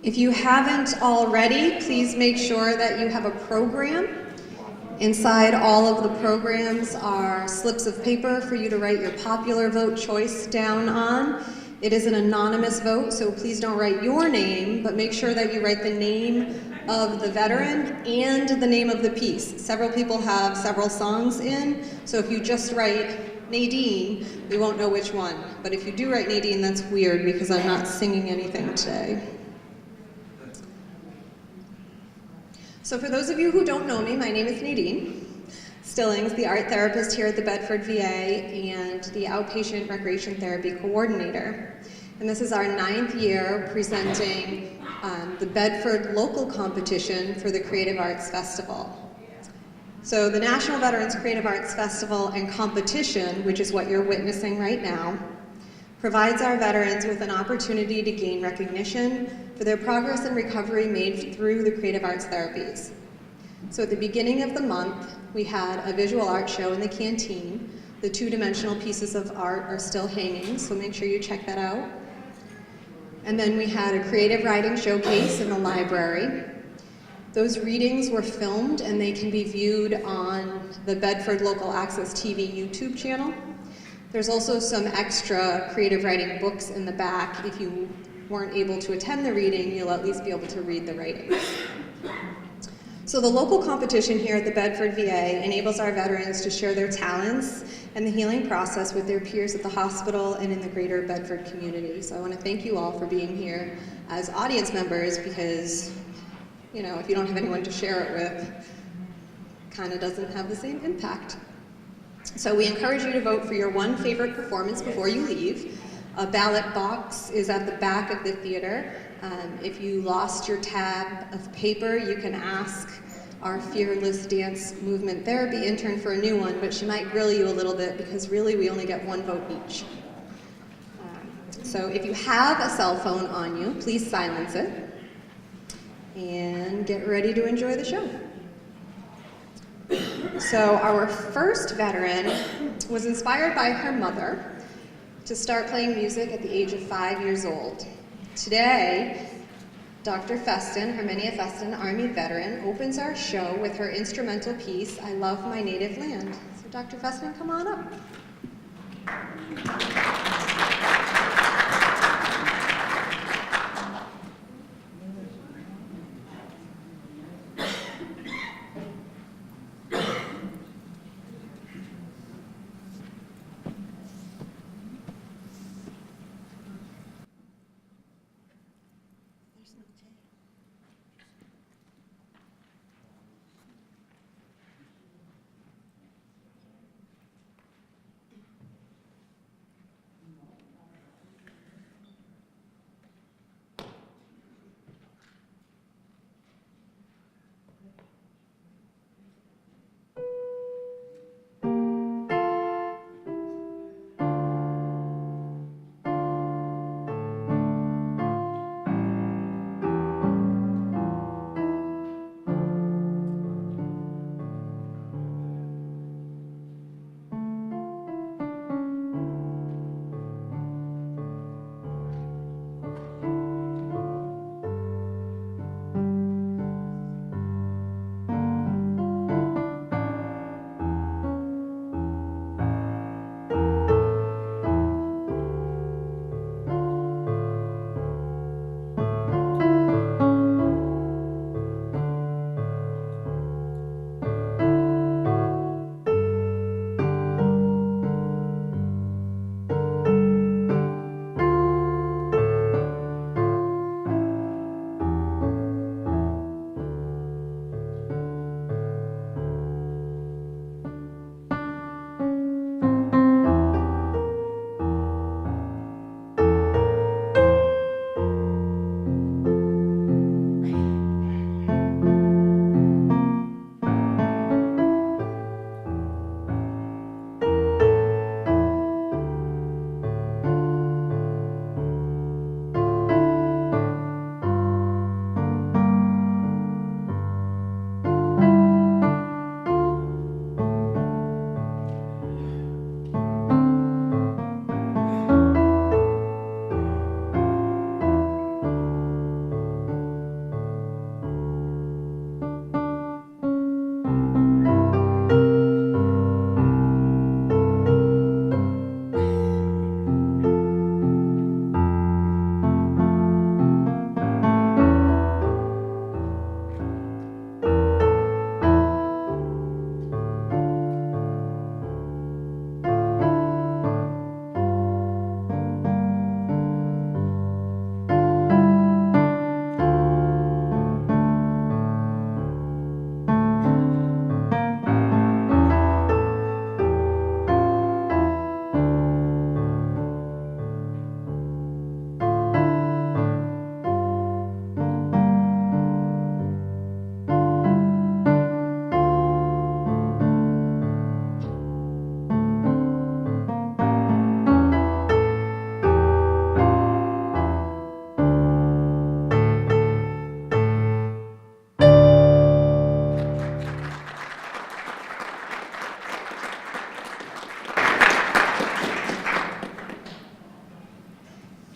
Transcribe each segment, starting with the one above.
If you haven't already, please make sure that you have a program. Inside all of the programs are slips of paper for you to write your popular vote choice down on. It is an anonymous vote, so please don't write your name, but make sure that you write the name of the veteran and the name of the piece. Several people have several songs in, so if you just write Nadine, we won't know which one. But if you do write Nadine, that's weird because I'm not singing anything today. So for those of you who don't know me, my name is Nadine Stillings, the art therapist here at the Bedford VA and the outpatient recreation therapy coordinator. And this is our 9th year presenting the Bedford local competition for the Creative Arts Festival. So the National Veterans Creative Arts Festival and competition, which is what you're witnessing right now, provides our veterans with an opportunity to gain recognition for their progress and recovery made through the creative arts therapies. So at the beginning of the month, we had a visual art show in the canteen. The 2-dimensional pieces of art are still hanging, so make sure you check that out. And then we had a creative writing showcase in the library. Those readings were filmed and they can be viewed on the Bedford Local Access TV YouTube channel. There's also some extra creative writing books in the back. If you weren't able to attend the reading, you'll at least be able to read the writings. So the local competition here at the Bedford VA enables our veterans to share their talents and the healing process with their peers at the hospital and in the greater Bedford community. So I want to thank you all for being here as audience members because, you know, if you don't have anyone to share it with, kind of doesn't have the same impact. So we encourage you to vote for your one favorite performance before you leave. A ballot box is at the back of the theater. If you lost your tab of paper, you can ask our Fearless Dance Movement Therapy intern for a new one, but she might grill you a little bit because really we only get one vote each. So if you have a cell phone on you, please silence it and get ready to enjoy the show. So our first veteran was inspired by her mother to start playing music at the age of 5 years old. Today, Dr. Feston, Herminia Feston, Army veteran, opens our show with her instrumental piece, I Love My Native Land. So Dr. Feston, come on up.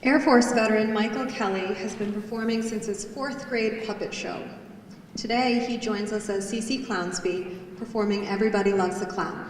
Air Force veteran Michael Kelly has been performing since his 4th grade puppet show. Today, he joins us as CeCe Clownsby, performing Everybody Loves a Clown.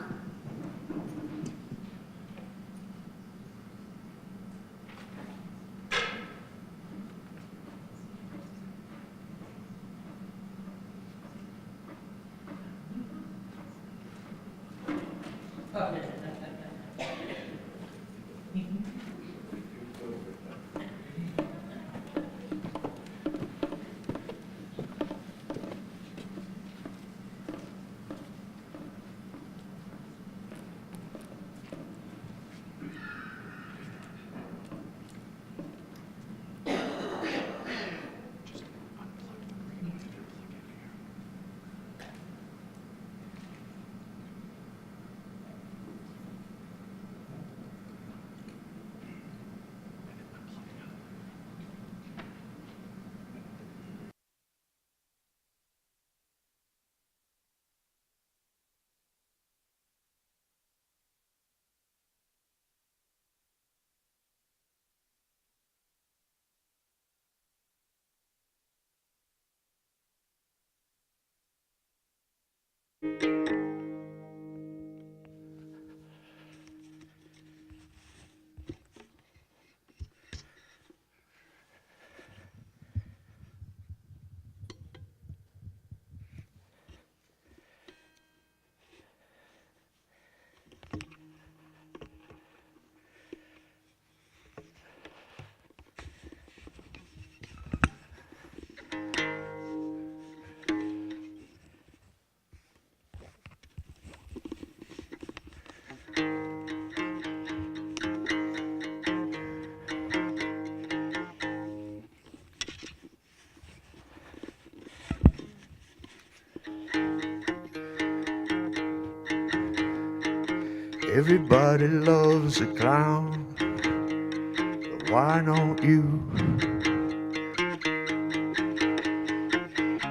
Everybody loves a clown, but why don't you?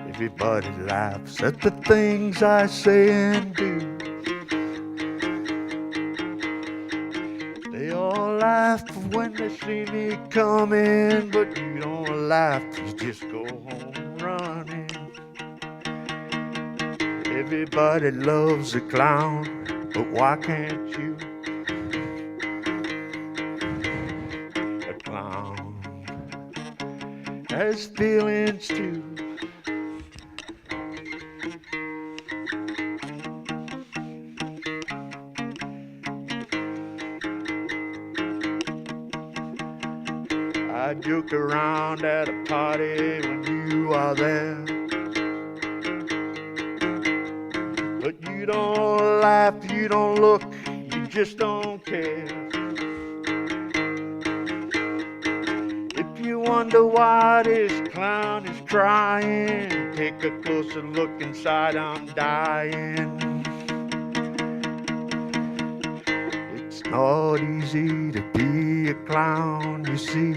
Everybody laughs at the things I say and do. They all laugh when they see me coming, but you don't laugh, you just go home running. Everybody loves a clown, but why can't you? A clown has feelings too. I joke around at a party when you are there, but you don't laugh, you don't look, you just don't care. If you wonder why this clown is crying, take a closer look inside, I'm dying. It's not easy to be a clown, you see.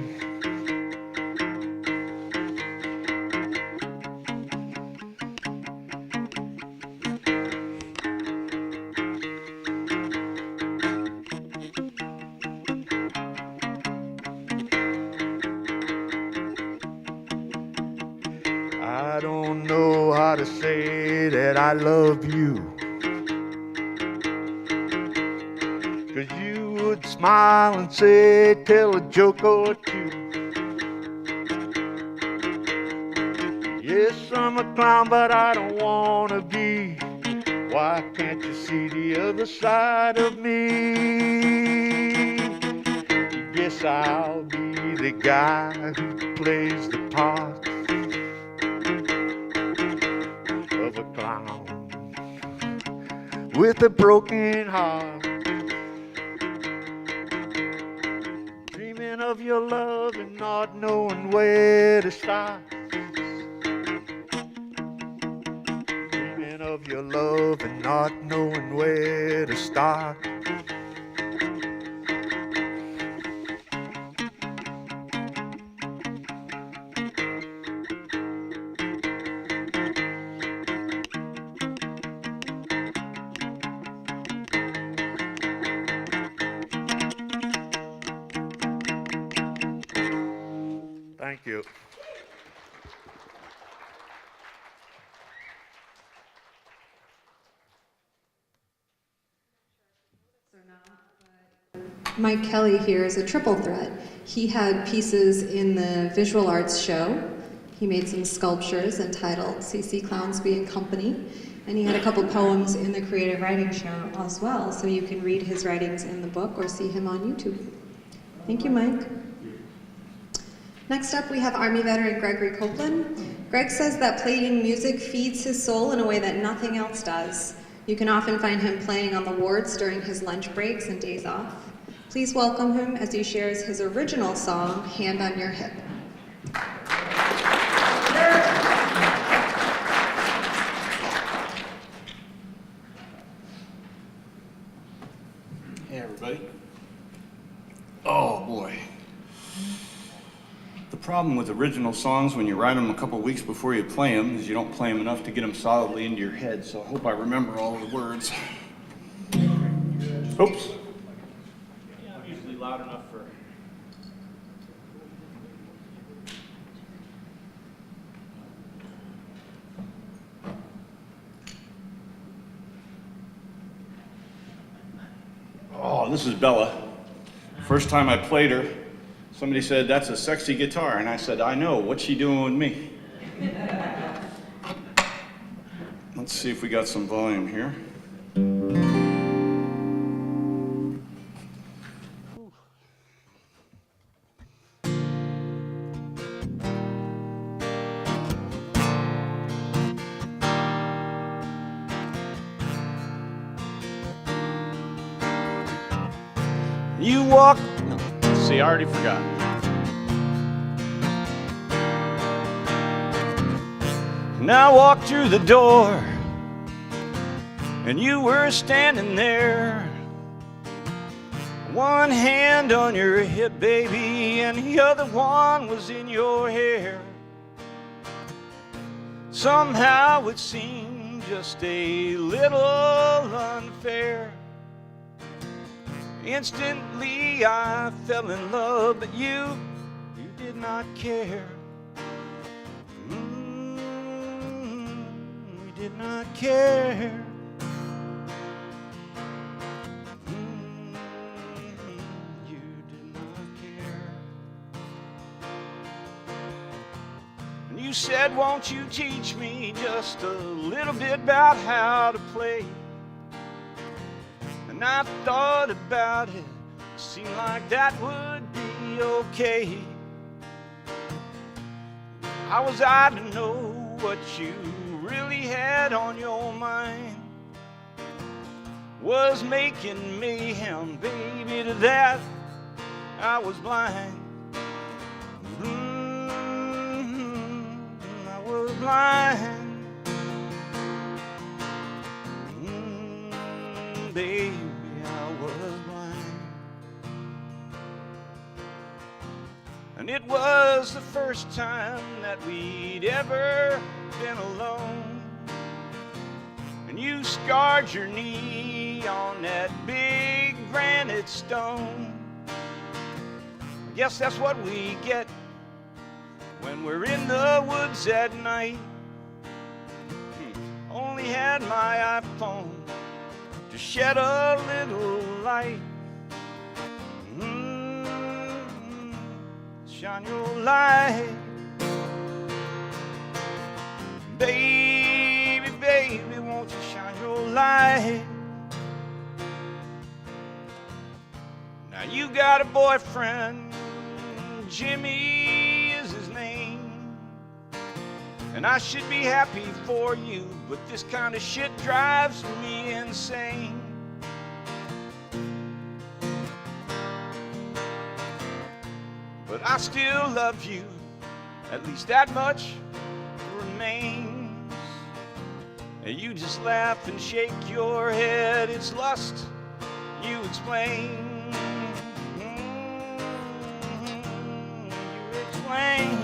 I don't know how to say that I love you, 'cause you would smile and say, tell a joke or two. Yes, I'm a clown, but I don't wanna be. Why can't you see the other side of me? Guess I'll be the guy who plays the part of a clown with a broken heart, dreaming of your love and not knowing where to start. Dreaming of your love and not knowing where to start. Thank you. Mike Kelly here is a triple threat. He had pieces in the visual arts show. He made some sculptures entitled C.C. Clownsby and Company, and he had a couple poems in the creative writing show as well, so you can read his writings in the book or see him on YouTube. Thank you, Mike. Next up, we have Army veteran Gregory Copeland. Greg says that playing music feeds his soul in a way that nothing else does. You can often find him playing on the wards during his lunch breaks and days off. Please welcome him as he shares his original song, Hand on Your Hip. Hey everybody. Oh boy. The problem with original songs when you write them a couple weeks before you play them is you don't play them enough to get them solidly into your head, so I hope I remember all the words. Oops. I'm usually loud enough for... Oh, this is Bella. First time I played her, somebody said, "That's a sexy guitar." And I said, "I know, what's she doing with me?" Let's see if we got some volume here. You walk, no, see, I already forgot. And I walked through the door, and you were standing there. One hand on your hip, baby, and the other one was in your hair. Somehow it seemed just a little unfair. Instantly I fell in love, but you did not care. You did not care. You did not care. And you said, "Won't you teach me just a little bit about how to play?" And I thought about it, seemed like that would be okay. How was I to know what you really had on your mind? Was making mayhem, baby, to that I was blind. I was blind. Baby, I was blind. And it was the first time that we'd ever been alone. And you scarred your knee on that big granite stone. I guess that's what we get when we're in the woods at night. Only had my iPhone to shed a little light. Shine your light. Baby, baby, won't you shine your light? Now you got a boyfriend, Jimmy is his name. And I should be happy for you, but this kind of shit drives me insane. But I still love you, at least that much remains. And you just laugh and shake your head, it's lust, you explain. You explain.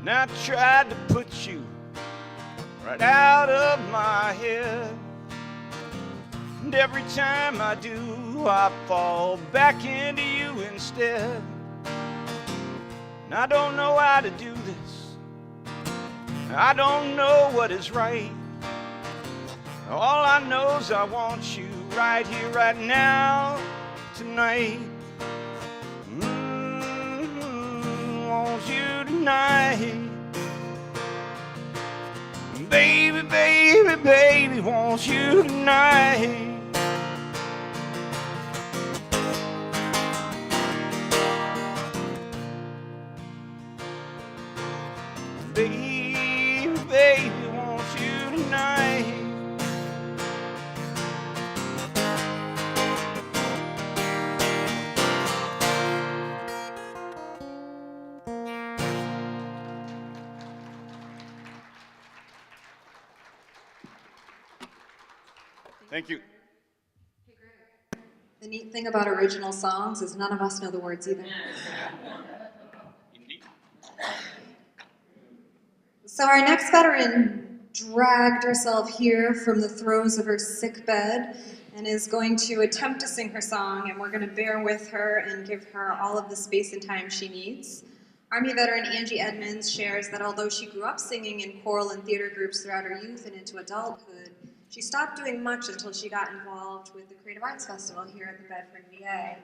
And I tried to put you right out of my head. And every time I do, I fall back into you instead. And I don't know how to do this. I don't know what is right. All I know is I want you right here, right now, tonight. Want you tonight. Baby, baby, baby, want you tonight. Baby, baby, want you tonight. Thank you. The neat thing about original songs is none of us know the words either. Indeed. So our next veteran dragged herself here from the throes of her sick bed and is going to attempt to sing her song, and we're going to bear with her and give her all of the space and time she needs. Army veteran Angie Edmonds shares that although she grew up singing in choral and theater groups throughout her youth and into adulthood, she stopped doing much until she got involved with the Creative Arts Festival here at the Bedford VA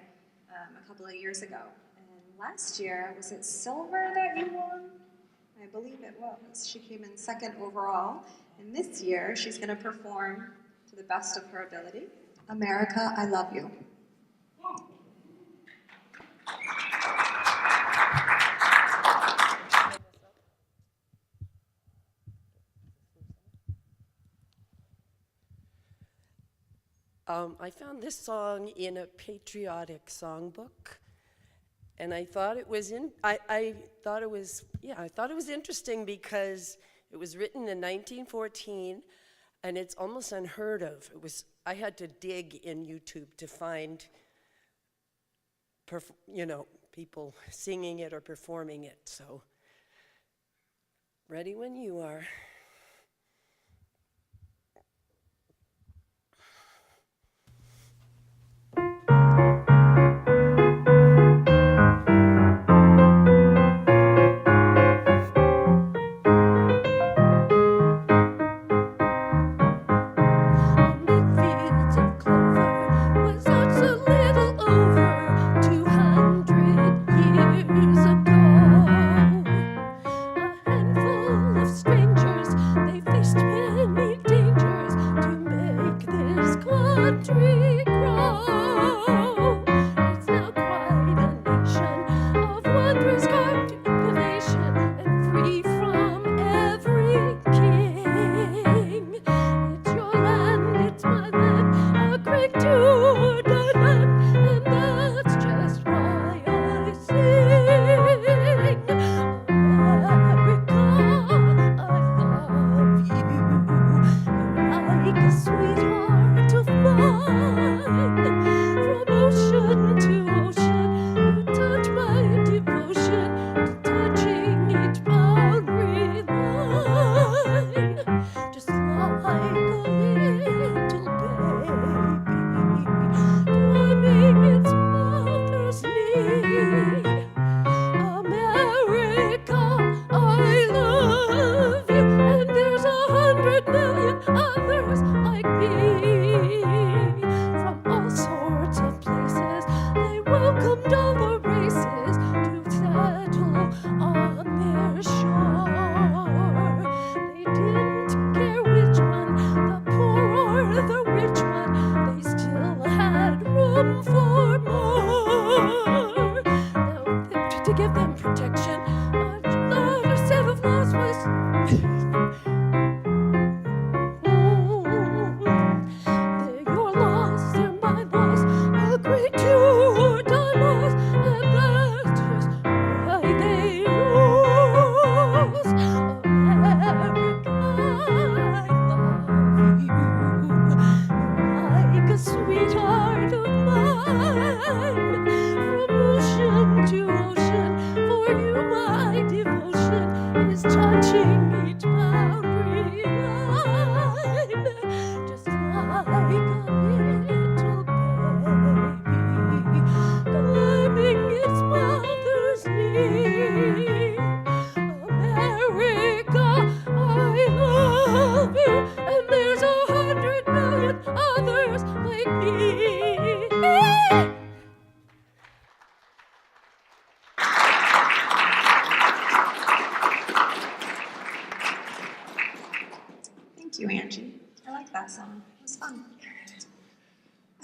a couple of years ago. And last year, was it silver that you won? I believe it was. She came in second overall. And this year, she's going to perform to the best of her ability, America, I Love You. I found this song in a patriotic songbook, and I thought it was I thought it was interesting because it was written in 1914, and it's almost unheard of. I had to dig in YouTube to find people singing it or performing it. So, ready when you are. Strangers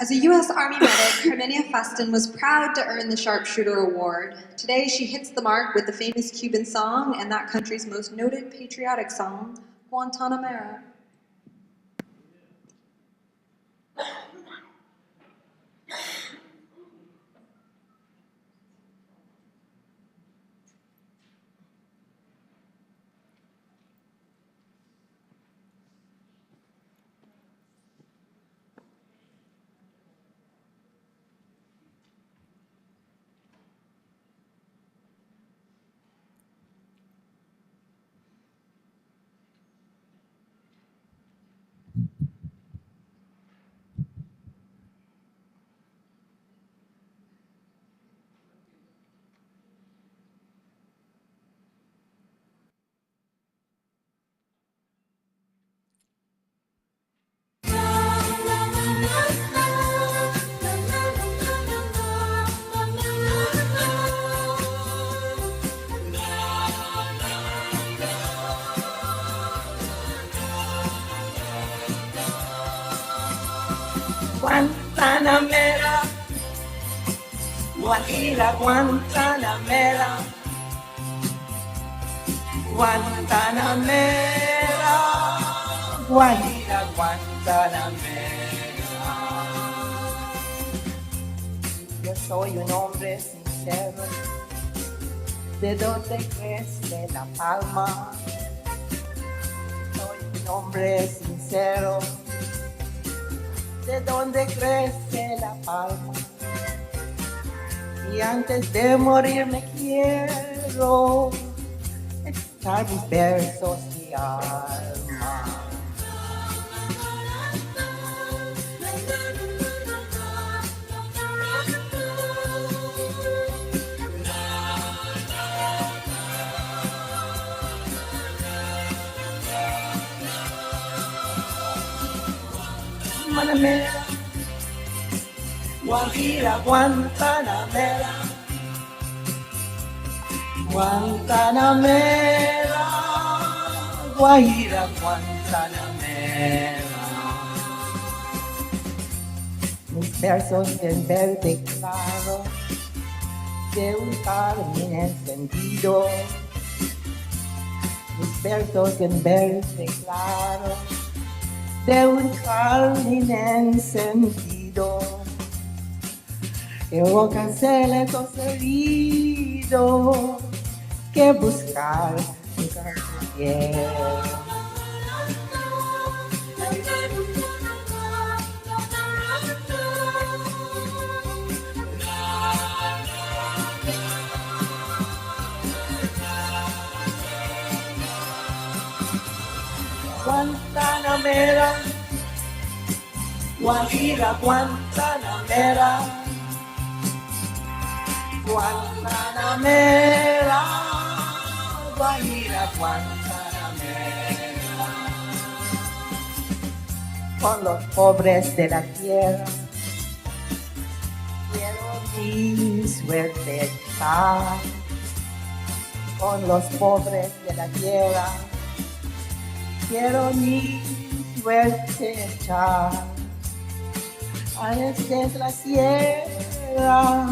As a U.S. Army medic, Herminia Feston was proud to earn the Sharpshooter Award. Today, she hits the mark with the famous Cuban song and that country's most noted patriotic song, Guantanamera. Guantanamera, Guajira, Guantanamera, Guantanamera, Guajira, Guantanamera. Yo soy un hombre sincero, ¿de dónde crece La Palma? Soy un hombre sincero, ¿de dónde crece La Palma? Y antes de morir me quiero echar mis versos de alma. Guantanamera, Guajira, Guantanamera, Guantanamera, Guajira, Guantanamera. Mis versos en verde claro, de un carmín encendido. Mis versos en verde claro, de un carmín encendido, que evocan celos heridos, que buscar nunca supieron. Guantanamera, Guajira, Guantanamera, Guantanamera, Guajira, Guantanamera. Con los pobres de la tierra quiero mi suerte estar. Con los pobres de la tierra quiero mi suerte echar. A desde la sierra,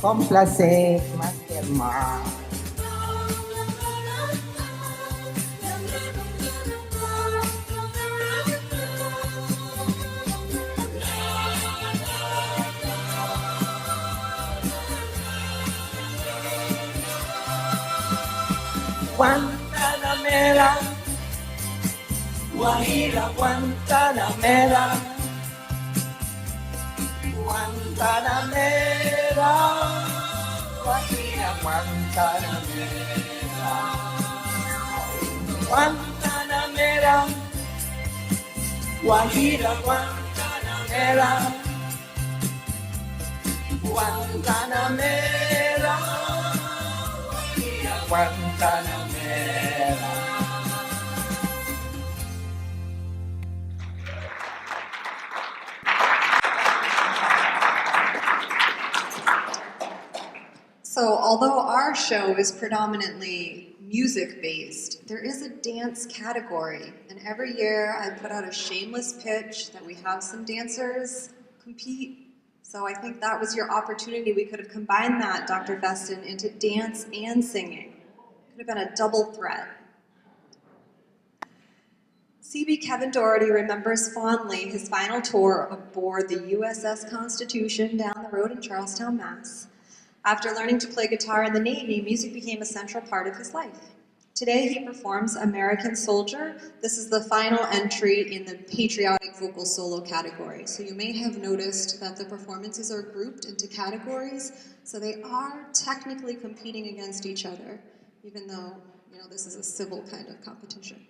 con placer más que el mar. Guantanamera, Guajira, Guantanamera, Guantanamera, Guajira, Guantanamera, Guantanamera, Guajira, Guantanamera, Guantanamera, Guajira, Guantanamera. So although our show is predominantly music-based. There is a dance category, and every year I put out a shameless pitch that we have some dancers compete. So I think that was your opportunity. We could have combined that, Dr. Feston, into dance and singing. Could have been a double threat. CB Kevin Doherty remembers fondly his final tour aboard the USS Constitution down the road in Charlestown, Mass. After learning to play guitar in the Navy, music became a central part of his life. Today he performs American Soldier. This is the final entry in the patriotic vocal solo category. So you may have noticed that the performances are grouped into categories, so they are technically competing against each other, even though, you know, this is a civil kind of competition.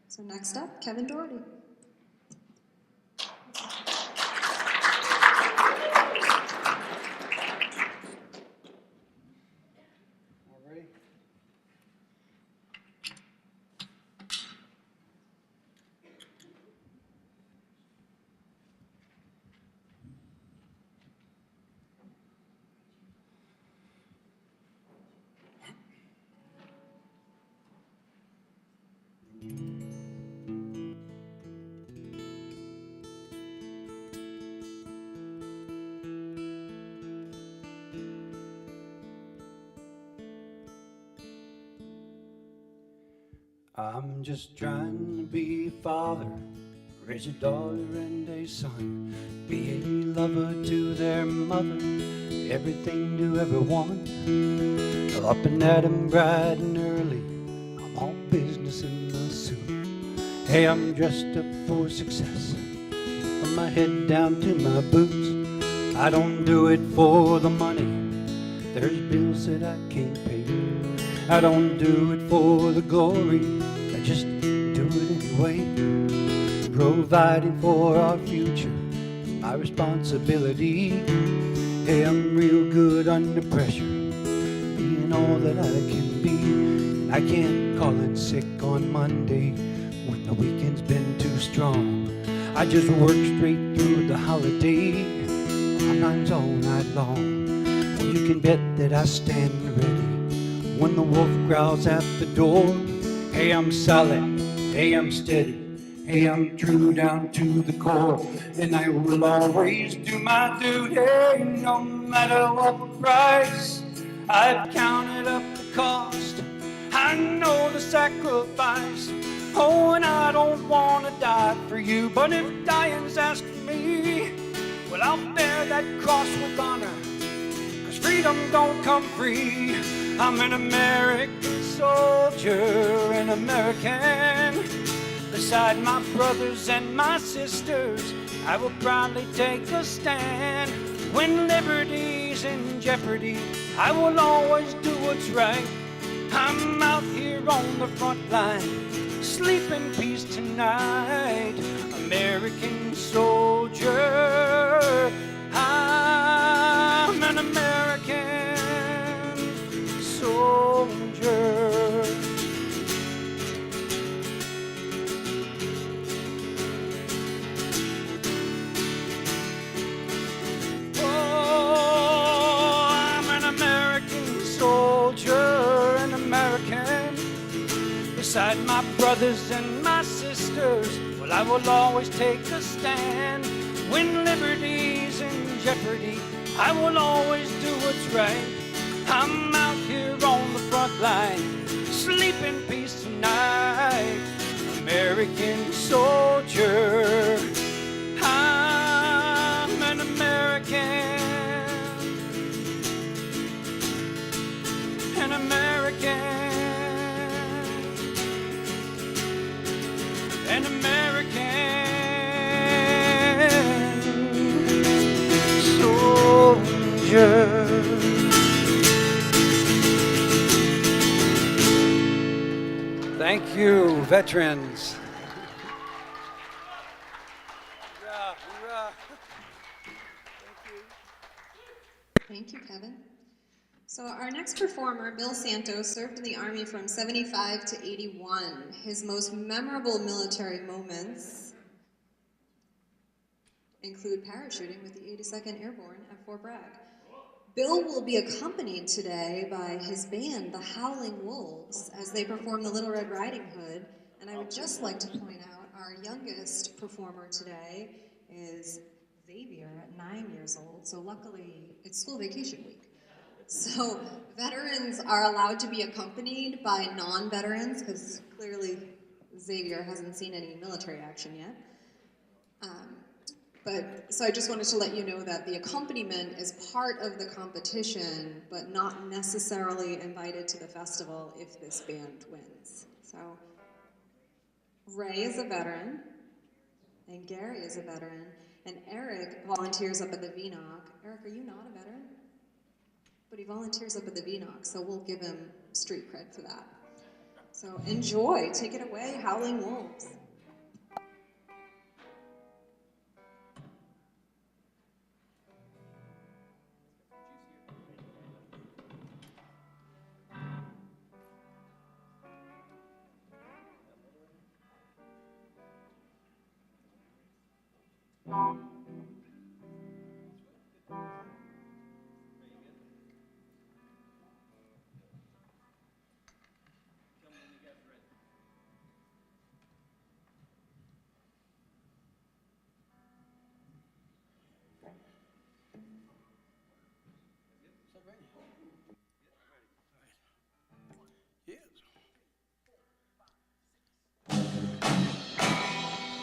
So next up, Kevin Doherty. I'm just trying to be a father, raise a daughter and a son, be a lover to their mother, everything to everyone. Up and at 'em bright and early, I'm all business in the suit. Hey, I'm dressed up for success, from my head down to my boots. I don't do it for the money, there's bills that I can't pay. I don't do it for the glory, I just do it anyway. Providing for our future, my responsibility. Hey, I'm real good under pressure, being all that I can be. And I can't call in sick on Monday when the weekend's been too strong. I just work straight through the holiday, sometimes all night long. Well, you can bet that I stand ready when the wolf growls at the door. Hey, I'm solid, hey, I'm steady, hey, I'm true down to the core. And I will always do my duty, no matter what the price. I've counted up the cost, I know the sacrifice. Oh, and I don't want to die for you, but if dying's asking me, well, I'll bear that cross with honor, 'cause freedom don't come free. I'm an American soldier, an American. Beside my brothers and my sisters, I will proudly take a stand. When liberty's in jeopardy, I will always do what's right. I'm out here on the front line, sleep in peace tonight. American soldier, I'm an American soldier. Oh, I'm an American soldier, an American. Beside my brothers and my sisters, well, I will always take a stand. When liberty's in jeopardy, I will always do what's right. I'm out here on the front line, sleep in peace tonight. American soldier, I'm an American, an American, an American soldier. Thank you, veterans. Hoorah, hoorah. Thank you, Kevin. So our next performer, Bill Santos, served in the Army from 75 to 81. His most memorable military moments include parachuting with the 82nd Airborne at Fort Bragg. Bill will be accompanied today by his band, the Howling Wolves, as they perform the Little Red Riding Hood. And I would just like to point out our youngest performer today is Xavier at 9 years old. So luckily, it's school vacation week. So veterans are allowed to be accompanied by non-veterans, because clearly Xavier hasn't seen any military action yet. So I just wanted to let you know that the accompaniment is part of the competition, but not necessarily invited to the festival if this band wins. So Ray is a veteran, and Gary is a veteran, and Eric volunteers up at the VNOC. Eric, are you not a veteran? But he volunteers up at the VNOC, so we'll give him street cred for that. So enjoy, take it away, Howling Wolves.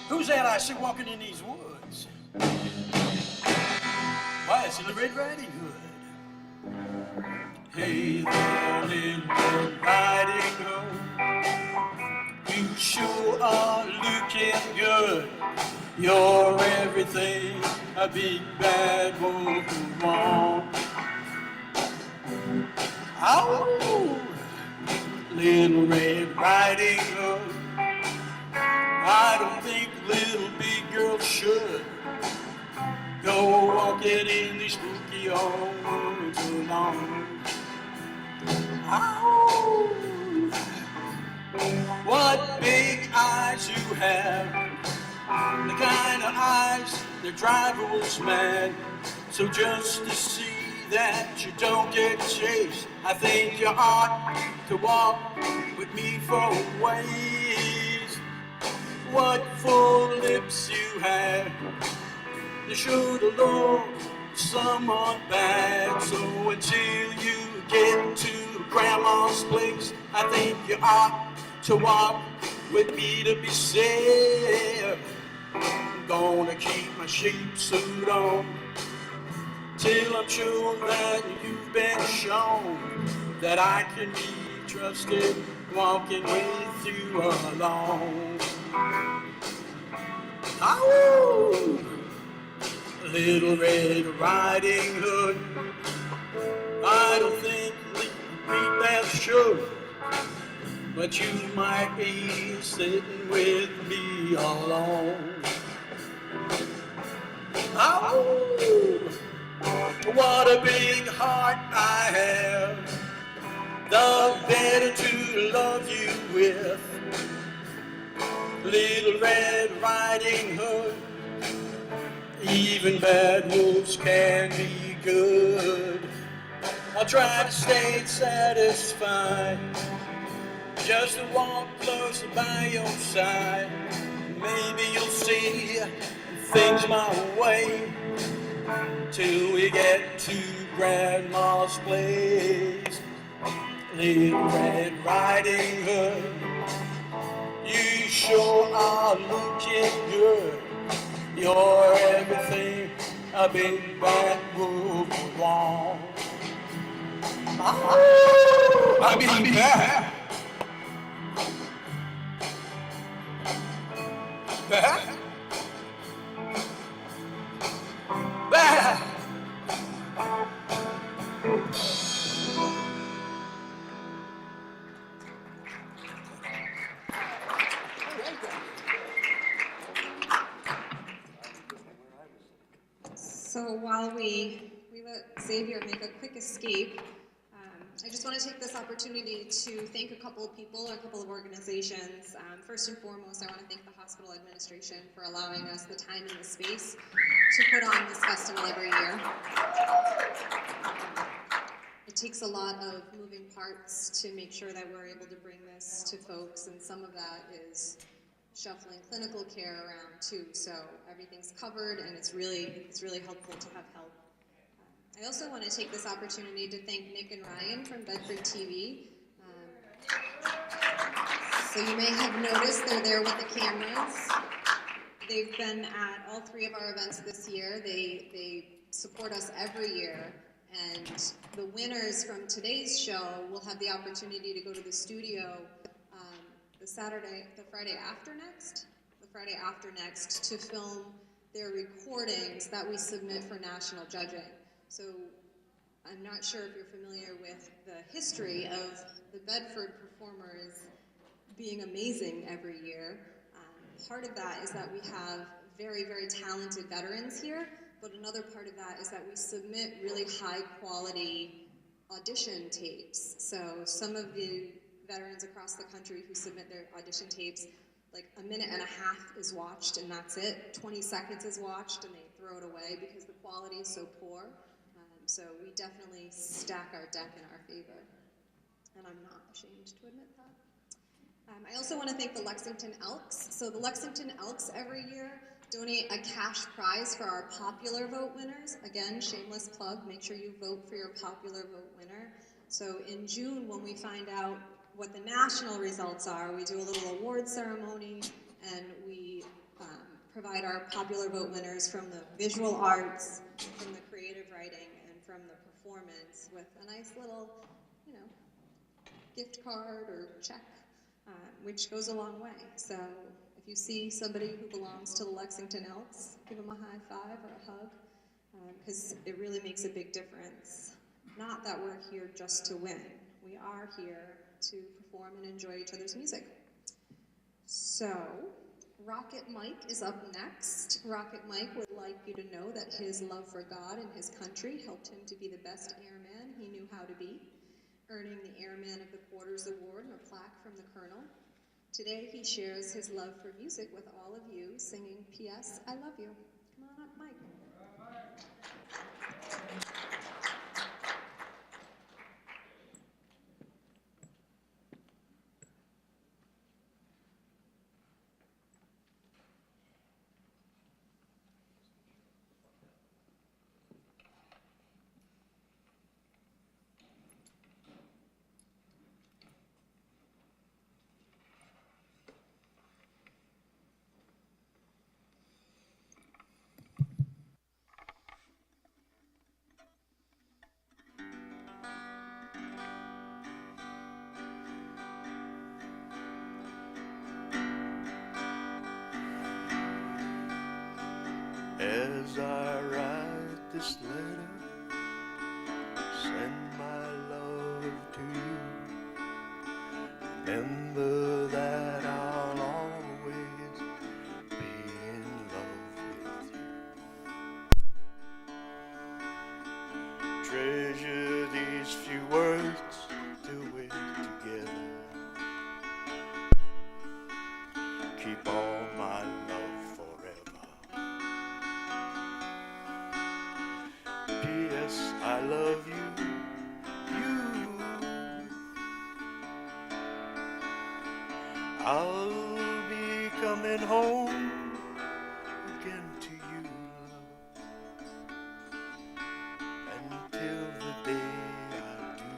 Who's that I see walking in these woods? Why, it's the Red Riding Hood. Hey there, Little Red Riding Hood, you sure are looking good. You're everything a big bad wolf would want. Oh, Little Red Riding Hood, I don't think little big girls should go walking in these spooky old woods alone. Oh, what big eyes you have, the kind of eyes that drive us mad. So just to see that you don't get chased, I think you ought to walk with me for a ways. What full lips you have, you should have loved someone bad. So until you get to Grandma's place, I think you ought to walk with me to be safe. I'm gonna keep my sheep suit on till I'm sure that you've been shown that I can be trusted walking with you alone. Oh, Little Red Riding Hood, I don't think we best should, but you might be sitting with me alone. Oh, what a big heart I have, the better to love you with. Little Red Riding Hood, even bad wolves can be good. I'll try to stay satisfied, just to walk close by your side. Maybe you'll see things my way till we get to Grandma's place. Little Red Riding Hood, you sure are looking good. You're everything a big bad wolf would want. Oh, I mean bad. Bad? Bad. So while we let Xavier make a quick escape, I just want to take this opportunity to thank a couple of people, a couple of organizations. First and foremost, I want to thank the hospital administration for allowing us the time and the space to put on this festival every year. takes a lot of moving parts to make sure that we're able to bring this to folks, and some of that is shuffling clinical care around too. So everything's covered, and it's really helpful to have help. I also want to take this opportunity to thank Nick and Ryan from Bedford TV. So you may have noticed they're there with the cameras. They've been at all 3 of our events this year. They support us every year. And the winners from today's show will have the opportunity to go to the studio the Friday after next to film their recordings that we submit for national judging. So I'm not sure if you're familiar with the history of the Bedford performers being amazing every year. Part of that is that we have very, very talented veterans here, but another part of that is that we submit really high quality audition tapes. So some of the veterans across the country who submit their audition tapes, like a minute and a half is watched and that's it. 20 seconds is watched and they throw it away because the quality is so poor. So we definitely stack our deck in our favor. And I'm not ashamed to admit that. I also want to thank the Lexington Elks. So the Lexington Elks every year donate a cash prize for our popular vote winners. Again, shameless plug, make sure you vote for your popular vote winner. So in June, when we find out what the national results are, we do a little award ceremony, and we provide our popular vote winners from the visual arts, from the creative writing, and from the performance with a nice little, gift card or check, which goes a long way. So if you see somebody who belongs to the Lexington Elks, give them a high five or a hug, because it really makes a big difference. Not that we're here just to win. We are here to perform and enjoy each other's music. So, Rocket Mike is up next. Rocket Mike would like you to know that his love for God and his country helped him to be the best airman he knew how to be, earning the Airman of the Quarters Award and a plaque from the Colonel. Today he shares his love for music with all of you, singing P.S. I Love You. Come on up, Mike. As I write this letter, send my love to you. Remember that I'll always be in love with you. Treasure these few words till we're together. Keep all my love forever. P.S. I love you, you. I'll be coming home again to you, love, until the day I do,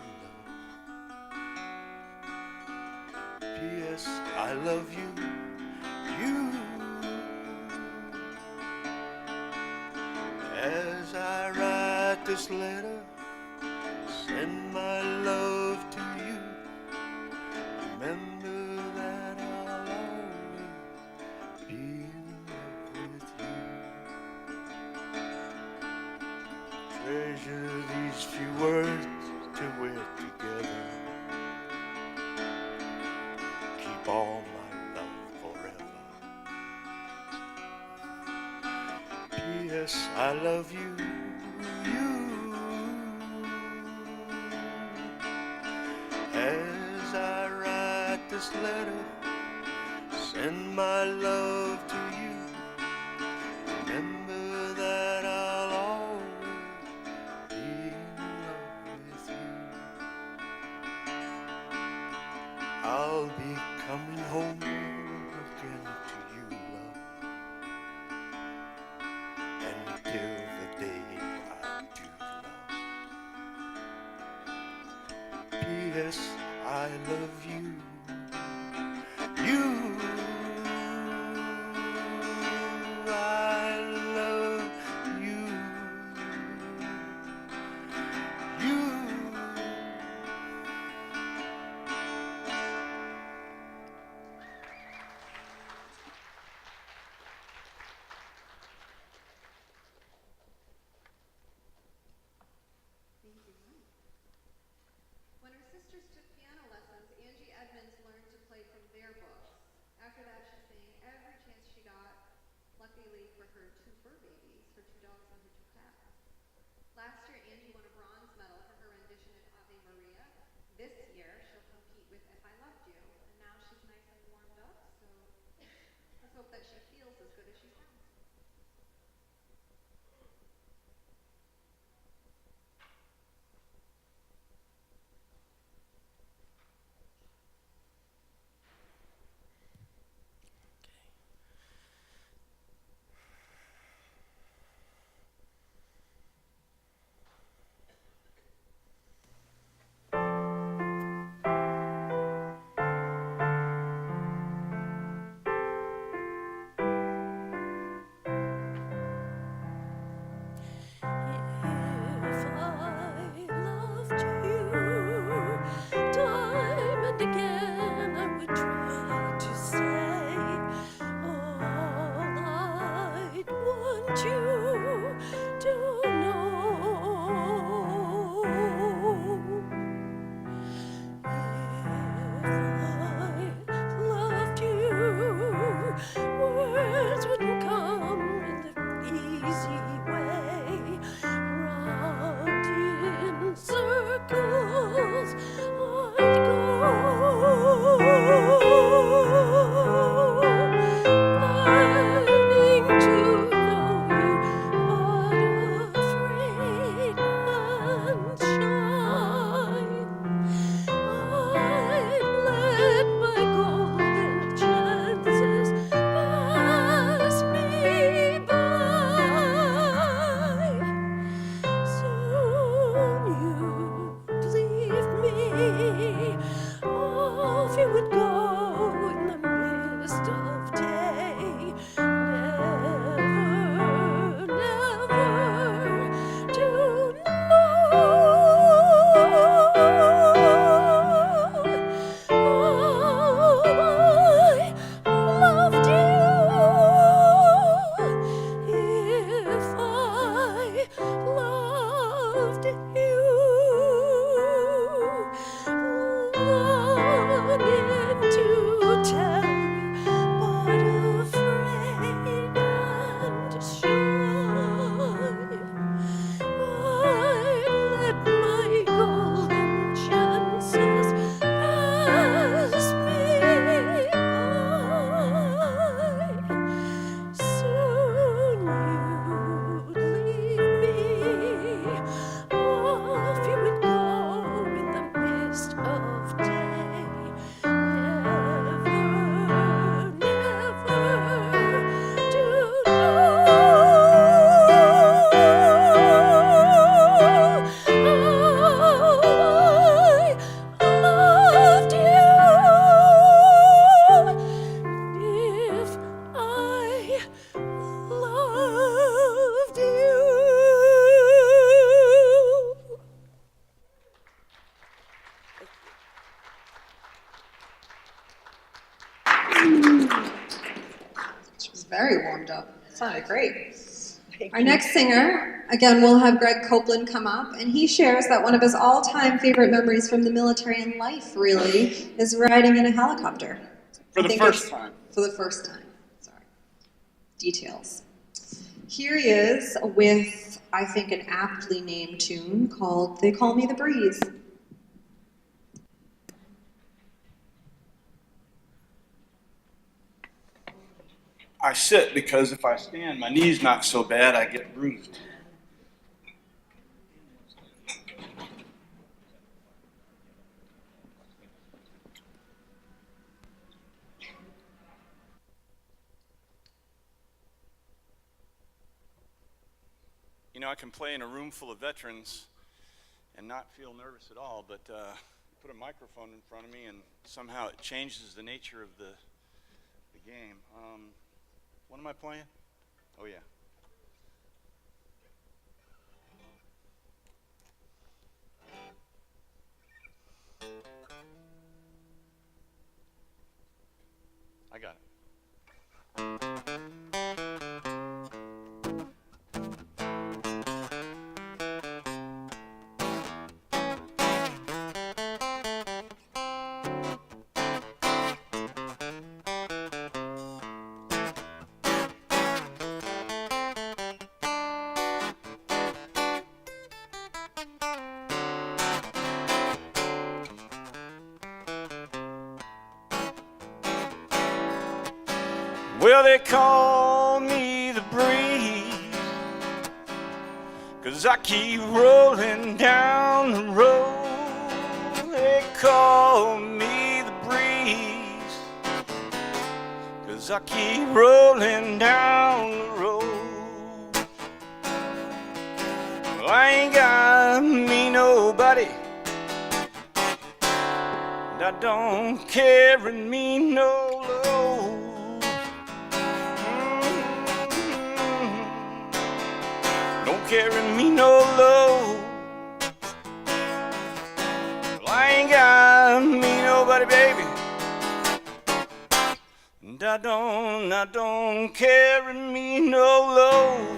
love. P.S. I love you, you. As I write this letter, send my love to you. Remember that I'll always be in love with you. Treasure these few words till we're together. Keep all my love forever. P.S. I love you, you. As I write this letter, send my love to you. Remember that I'll always be in love with you. coming home again to you, love. Until the day I do love. P.S. I love you. You. I love you. You. When her sisters took piano lessons, Angie Edmonds learned to play from their books. After that, she sang every chance she got, luckily for her 2 fur babies, her 2 dogs and her 2 cats. Last year, Angie won a bronze medal for her rendition of Ave Maria. This year, she'll compete with If I Loved You. And now she's nice and warmed up, so let's hope that she feels as good as she sounds. Very warmed up. Sounded great. Our next singer, again, we'll have Greg Copeland come up, and he shares that one of his all-time favorite memories from the military and life, really, is riding in a helicopter. For the first time. For the first time. Sorry. Details. Here he is with, I think, an aptly named tune called They Call Me the Breeze. I sit because if I stand, my knee's not so bad, I get bruised. know, I can play in a room full of veterans and not feel nervous at all, but put a microphone in front of me and somehow it changes the nature of the game. What am I playing? Oh yeah. I got it. Well, they call me the breeze, 'cause I keep rolling down the road. They call me the breeze, 'cause I keep rolling down the road. Well, I ain't got me nobody, and I don't carry me no load. Carry me no load. Well, I ain't got me nobody, baby, and I don't carry me no load.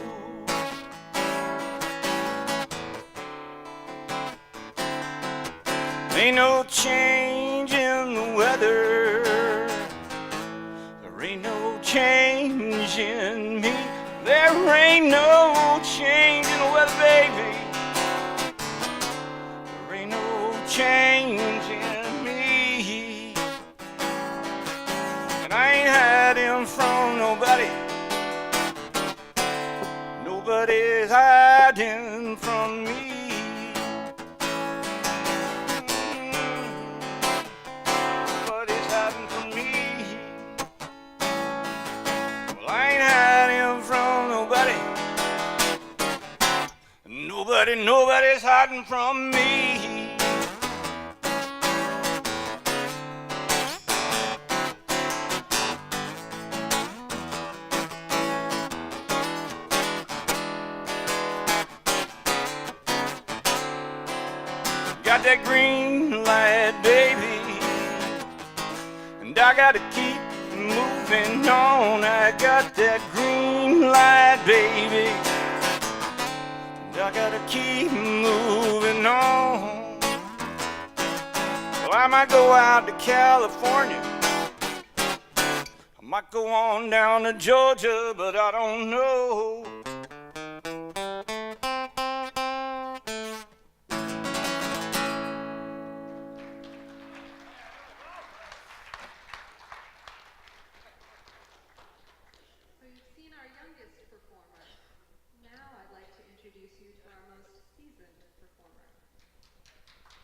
Ain't no change in the weather, there ain't no change in me. There ain't no change in the weather, baby. There ain't no change in me. And I ain't hiding from nobody. Nobody's hiding from me. Nobody's hiding from me. Well, I ain't hiding from nobody. Nobody's hiding from me. Got that green light, baby, and I gotta keep moving on. I got that green light, baby, and I gotta keep moving on. Well, I might go out to California, I might go on down to Georgia, but I don't know.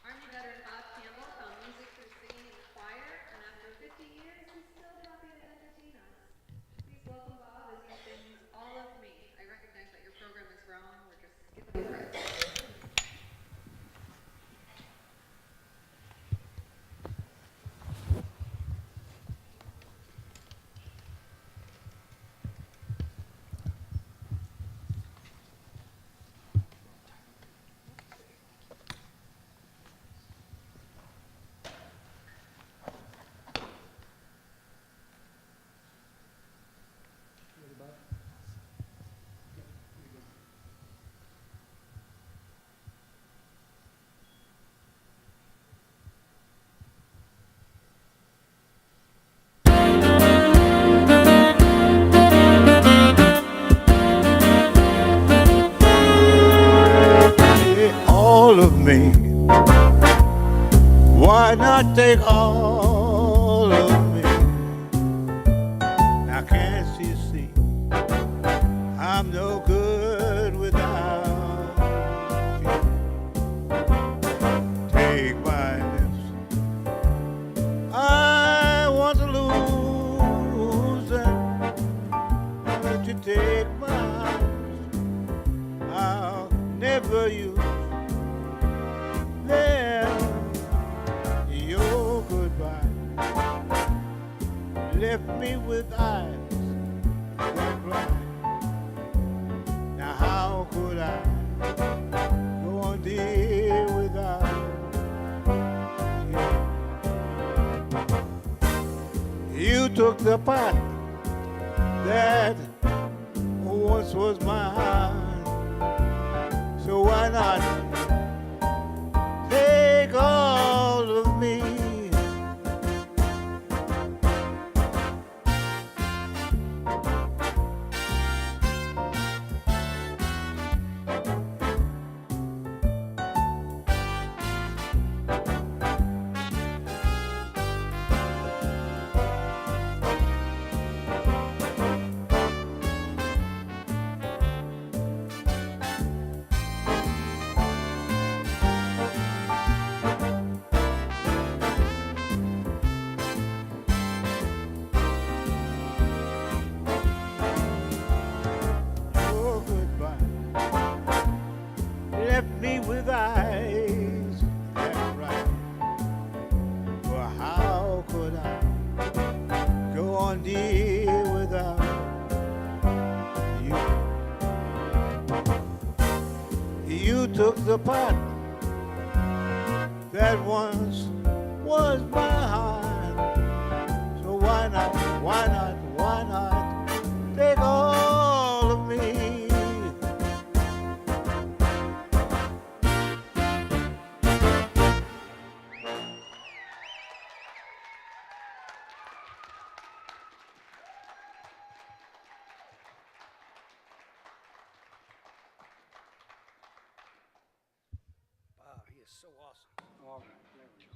Army veteran Bob Campbell found music through singing in the choir, and after 50 years, he's still happy to entertain us. Please welcome Bob as he sings All of Me. I recognize that your program is wrong. We're just skipping over it. All of me. Why not take all of me? Now can't you see I'm no good without you? Take my lips, I want to lose them. Let you take my arms, left me with eyes that blind. Now how could I go on dear without you? You took the part that once was mine, so why not take all of me? Oh, goodbye. Left me with eyes that bright. Well, how could I go on, dear, without you? You took the part that once was mine. So why not, why not, why not take all of me? Wow, he is so awesome. All right, there we go.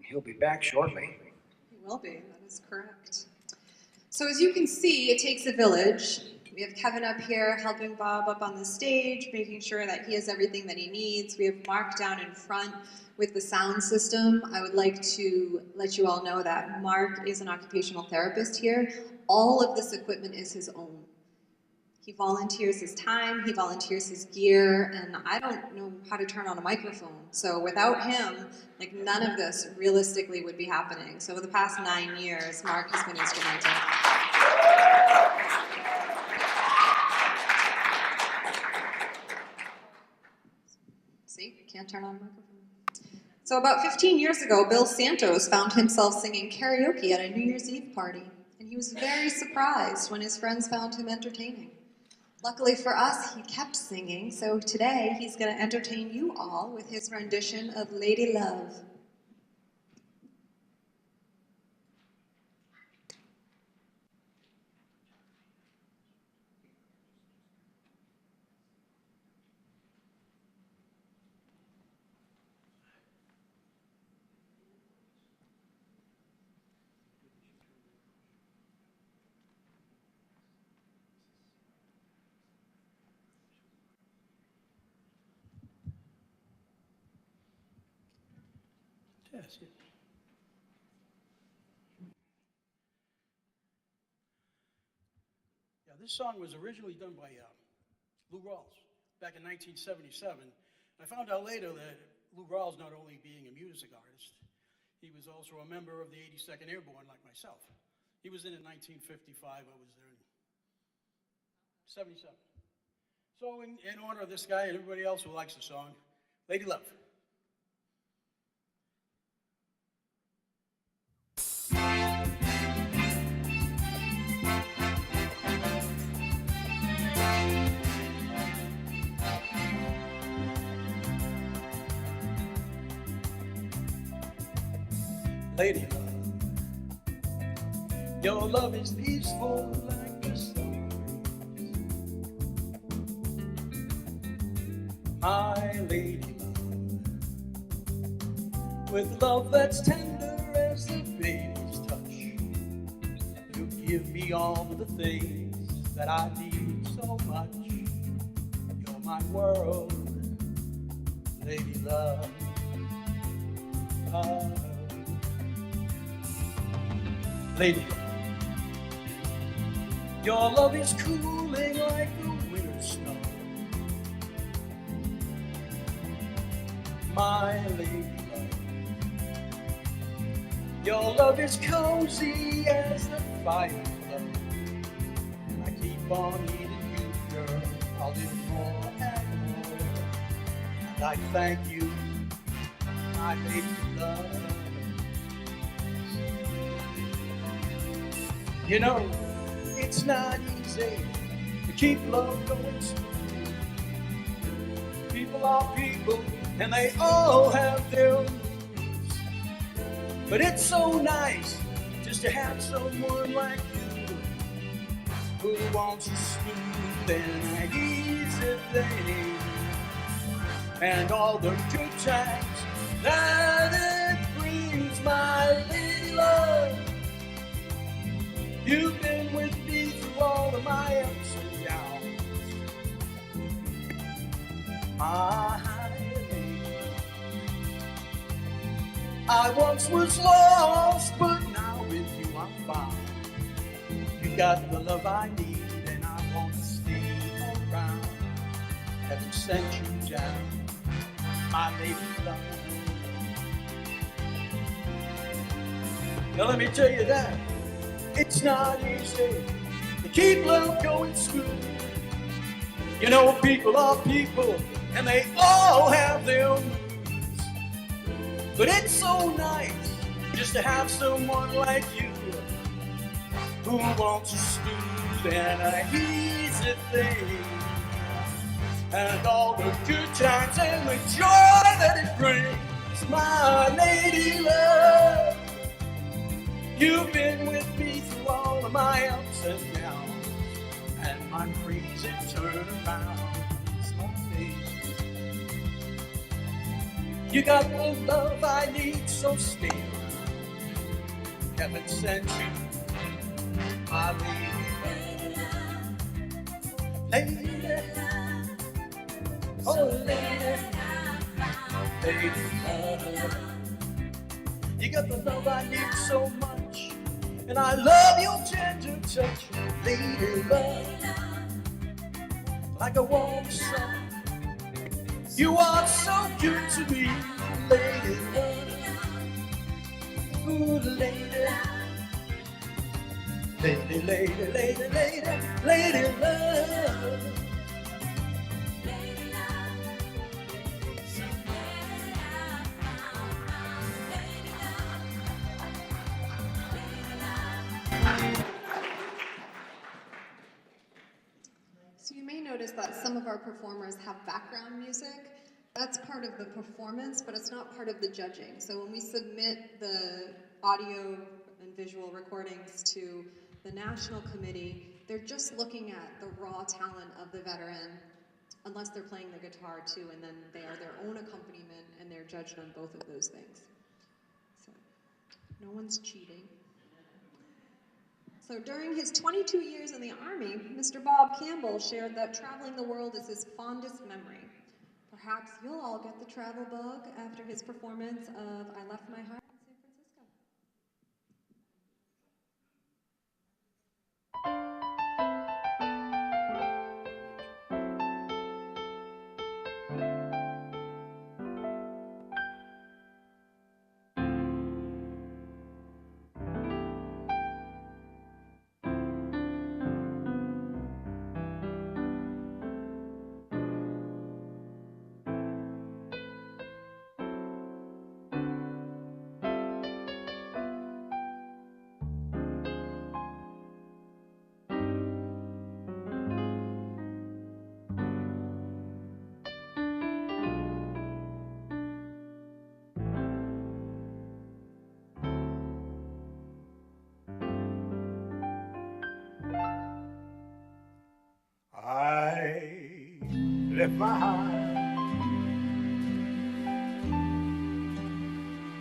He'll be back shortly. He will be, that is correct. So as you can see, it takes a village. We have Kevin up here helping Bob up on the stage, making sure that he has everything that he needs. We have Mark down in front with the sound system. I would like to let you all know that Mark is an occupational therapist here. All of this equipment is his own. He volunteers his time, he volunteers his gear, and I don't know how to turn on a microphone. So without him, like none of this realistically would be happening. So over the past 9 years, Mark has been instrumental. See, can't turn on a microphone. So about 15 years ago, Bill Santos found himself singing karaoke at a New Year's Eve party, and he was very surprised when his friends found him entertaining. Luckily for us, he kept singing, so today he's going to entertain you all with his rendition of Lady Love. Yes. Yeah, this song was originally done by Lou Rawls back in 1977. I found out later that Lou Rawls, not only being a music artist, he was also a member of the 82nd Airborne like myself. He was in 1955, I was there in 77. So in honor of this guy and everybody else who likes the song, Lady Love. Lady love, your love is peaceful like a summer breeze. My lady love, with love that's tender as a baby's touch, you give me all the things that I need so much. You're my world, lady love. Lady, your love is cooling like the winter snow. My lady love, Your love is cozy as the fire glow. And I keep on needing you, girl, a little more and more. And I thank you, my baby love. You know, it's not easy to keep love going smooth. People are people, and they all have their moods. But it's so nice just to have someone like you who wants you smooth and easy thing, and all the good times that it brings, my lady love. You've been with me through all of my ups and downs, my lady. I once was lost, but now with you I'm found. You got the love I need, and I want to stay around. Heaven sent you down, my lady love. Now let me tell you that it's not easy to keep love going smooth. You know, people are people, and they all have their moods. But it's so nice just to have someone like you who wants a smooth and an easy thing, and all the good times and the joy that it brings, my lady love. You've been with me through all of my ups and downs, and my crazy turnarounds, my baby. You got the love I need, so stay around. Heaven sent you, my lady. Lady, oh lady, lady. You got the love I need so much, and I love your tender touch, lady love. Like a warm sun, you are so good to me, lady love. Ooh, lady, lady, lady, lady, lady, lady love. So you may notice that some of our performers have background music. That's part of the performance, but it's not part of the judging. So when we submit the audio and visual recordings to the National Committee, they're just looking at the raw talent of the veteran, unless they're playing the guitar too, and then they are their own accompaniment, and they're judged on both of those things. So no one's cheating. So during his 22 years in the Army, Mr. Bob Campbell shared that traveling the world is his fondest memory. Perhaps you'll all get the travel bug after his performance of I Left My Heart in San Francisco. I left my heart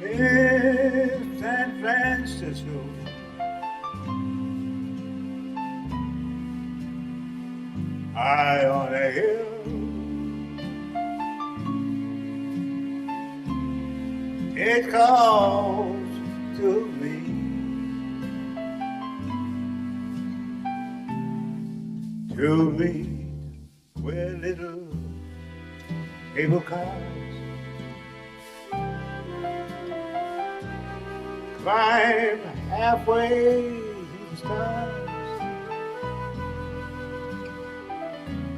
in San Francisco. High on a hill, it calls to me. To meet where little cable cars climb halfway the stars.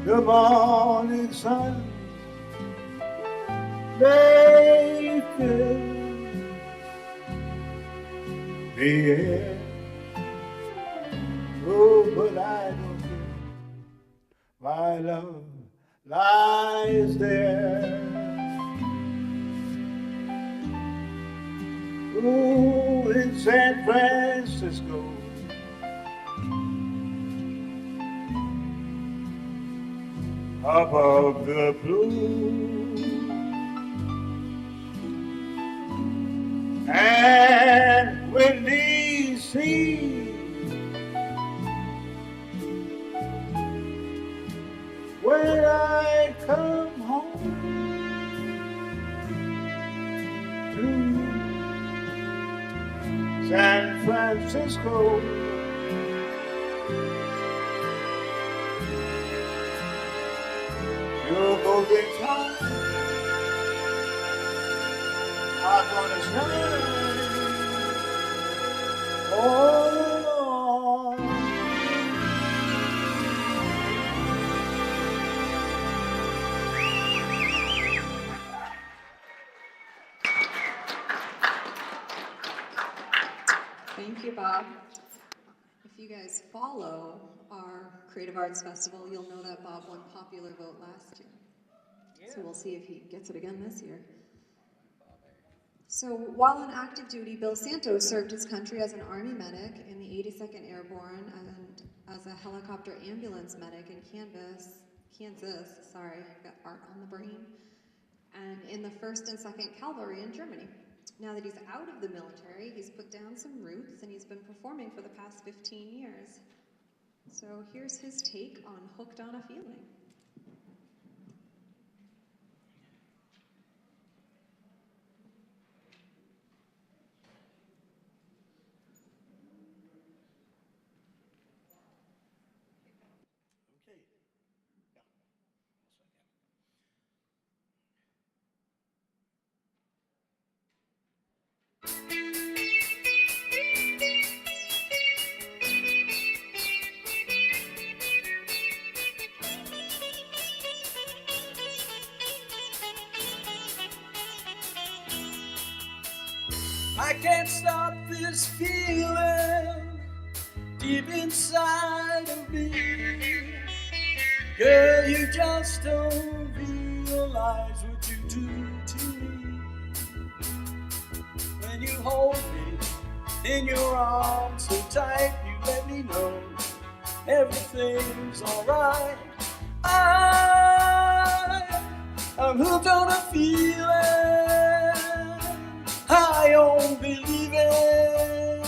The morning sun may fill the air. Oh, but I don't care. My love lies there. Oh, in San Francisco, above the blue, and when D.C. when I come home to San Francisco, your golden time are gonna shine all along. Thank you, Bob. If you guys follow our Creative Arts Festival, you'll know that Bob won popular vote last year. So we'll see if he gets it again this year. So while on active duty, Bill Santos served his country as an Army medic in the 82nd Airborne and as a helicopter ambulance medic in Kansas, I've got art on the brain, and in the 1st and 2nd Cavalry in Germany. Now that he's out of the military, he's put down some roots and he's been performing for the past 15 years. So here's his take on Hooked on a Feeling. I can't stop this feeling deep inside of me. Girl, you just don't realize what you do to me. When you hold me in your arms so tight, you let me know everything's alright. I'm hooked on a feeling. I don't believe it,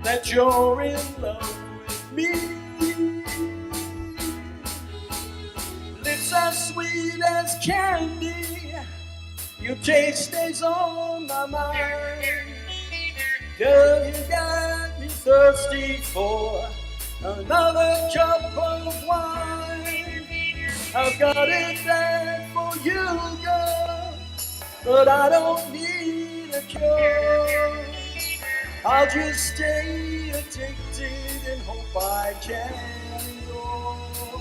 that you're in love with me. Lips as sweet as candy, your taste stays on my mind. Girl, you got me thirsty for another cup of wine. I've got it bad for you, girl, but I don't need a cure. I'll just stay addicted and hope I can endure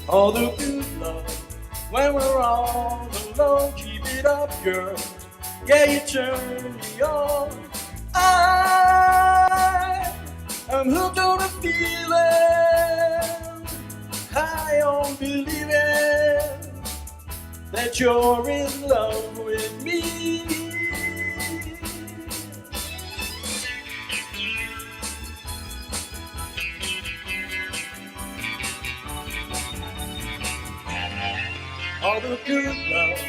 all the good love when we're all alone. Keep it up, girl. Yeah, you turn me on. I'm hooked on a feeling. I don't believe it, that you're in love with me. All the good love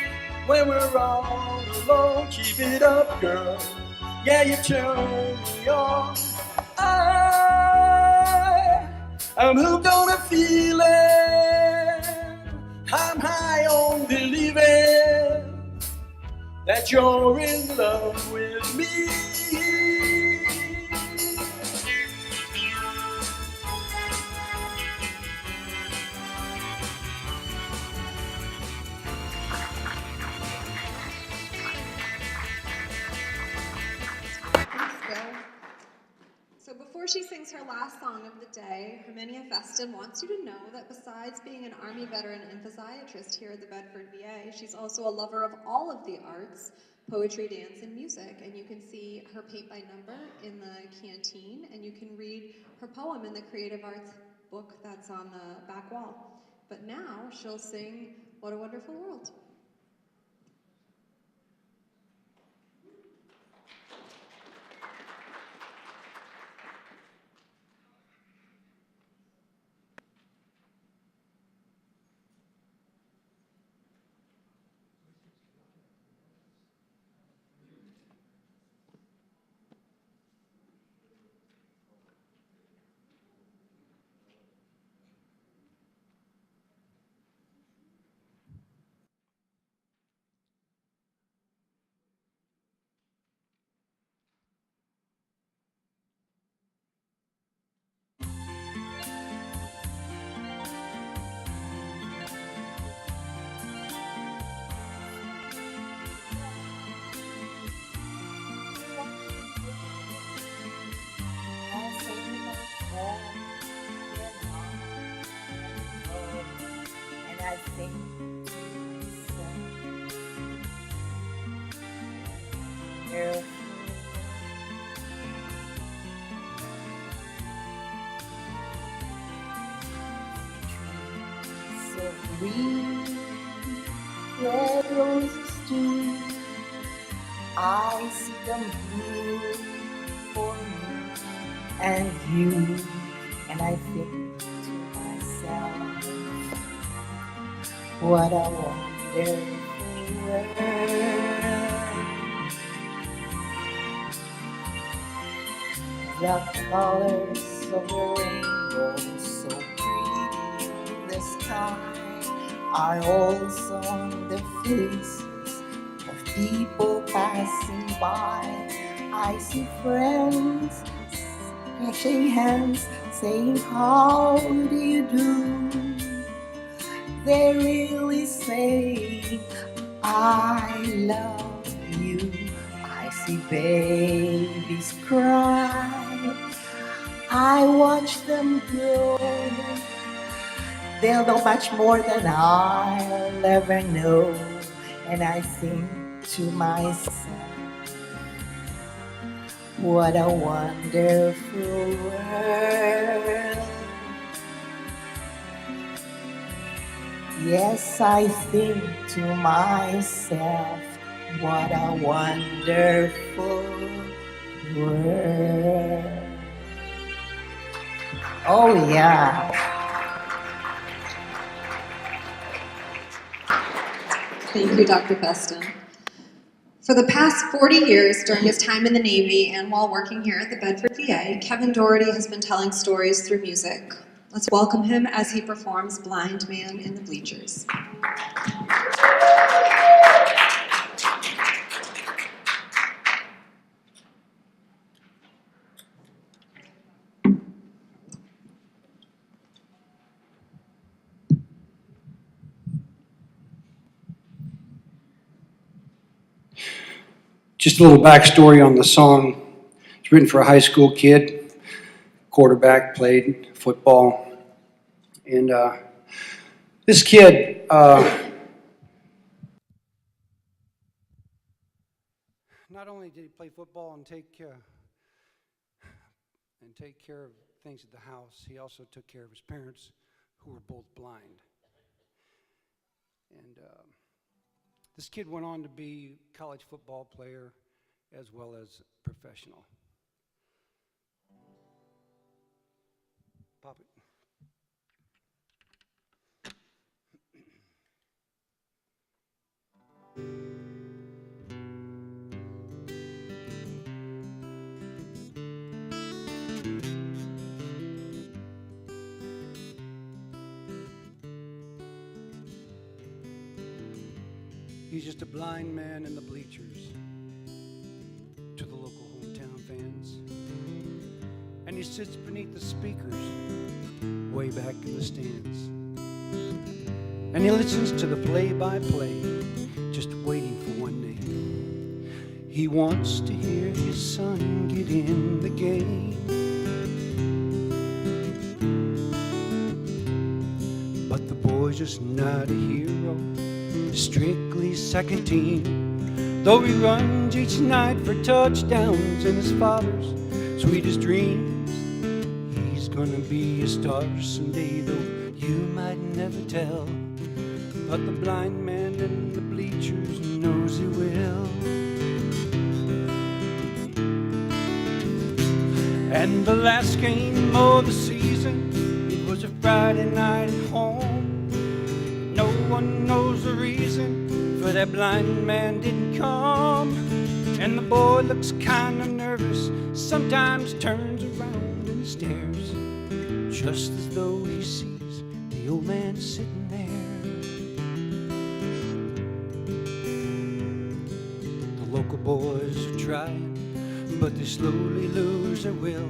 when we're all alone. Keep it up, girl. Yeah, you turn me on. I'm hooked on a feeling. I'm high on believing that you're in love with me. our last song of the day, Herminia Festin wants you to know that besides being an Army veteran and physiatrist here at the Bedford VA, she's also a lover of all of the arts, poetry, dance, and music. And you can see her paint by number in the canteen, and you can read her poem in the creative arts book that's on the back wall. But now she'll sing What a Wonderful World. And I think so. So green, red roses too. I see them blue for me and you, and I think to myself, what a wonderful world. The colors of the rainbow, so pretty in the sky, are also on the faces of people passing by. I see friends catching hands, saying, how do you do? They really say, I love you. I see babies cry, I watch them grow. They'll know much more than I'll ever know. And I think to myself, what a wonderful world. Yes, I think to myself, what a wonderful world. Oh yeah. Thank you, Dr. Festin. For the past 40 years, during his time in the Navy and while working here at the Bedford VA, Kevin Doherty has been telling stories through music. Let's welcome him as he performs Blind Man in the Bleachers. Just a little backstory on the song. It's written for a high school kid, quarterback, played football. And this kid, not only did he play football and take care of things at the house, he also took care of his parents, who were both blind. And this kid went on to be a college football player as well as professional. Pop it. He's just a blind man in the bleachers to the local hometown fans. And he sits beneath the speakers way back in the stands. And he listens to the play-by-play, just waiting for one name. He wants to hear his son get in the game. just not a hero, strictly second team. Though he runs each night for touchdowns in his father's sweetest dreams, he's gonna be a star someday, though you might never tell. But the blind man in the bleachers knows he will. And the last game of the season, it was a Friday night at home. No one knows the reason for that blind man didn't come. And the boy looks kinda nervous, sometimes turns around and stares, just as though he sees the old man sitting there. The local boys are trying, but they slowly lose their will.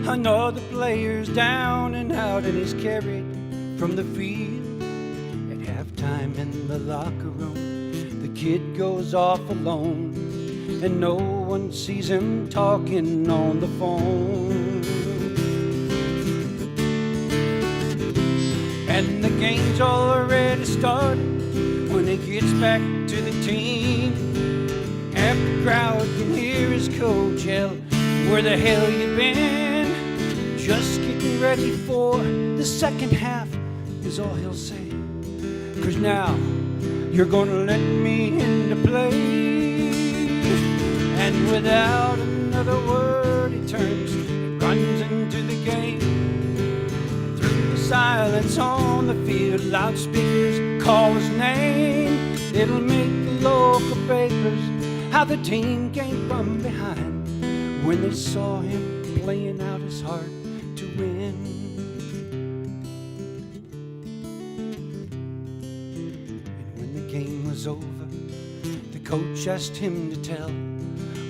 Another player's down and out, and he's carried from the field. At halftime in the locker room, the kid goes off alone, and no one sees him talking on the phone. And the game's already started when he gets back to the team. Half the crowd can hear his coach yell, "Where the hell you been?" Just getting ready for the second half is all he'll say. 'Cause now you're gonna let me into play. And without another word he turns and runs into the game. Through the silence on the field, loudspeakers call his name. It'll make the local papers how the team came from behind when they saw him playing out his heart to win. And when the game was over, the coach asked him to tell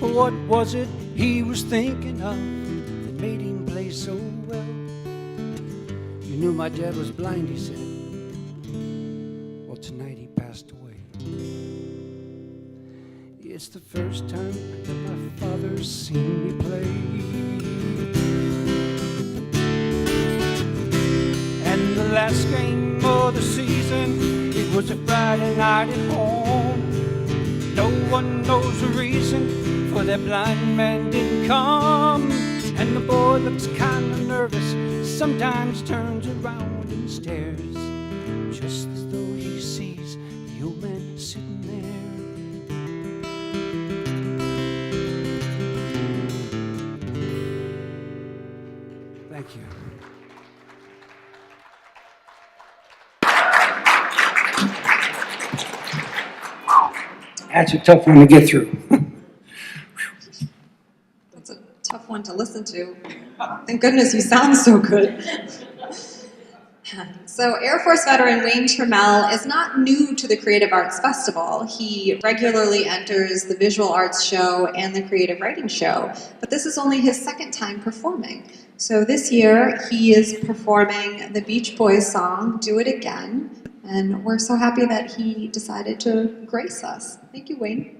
what was it he was thinking of that made him play so well. "You knew my dad was blind," he said. "Well, tonight he passed away. It's the first time that my father's seen me play." And the last game of the season, it was a Friday night at home. No one knows the reason for that blind man didn't come. And the boy looks kinda nervous, sometimes turns around and stares, just as though he sees the old man sitting there. Thank you. That's a tough one to get through. That's a tough one to listen to. Thank goodness you sound so good. So Air Force veteran Wayne Trammell is not new to the Creative Arts Festival. He regularly enters the Visual Arts Show and the Creative Writing Show, but this is only his second time performing. So this year he is performing the Beach Boys song, "Do It Again," and we're so happy that he decided to grace us. Thank you, Wayne.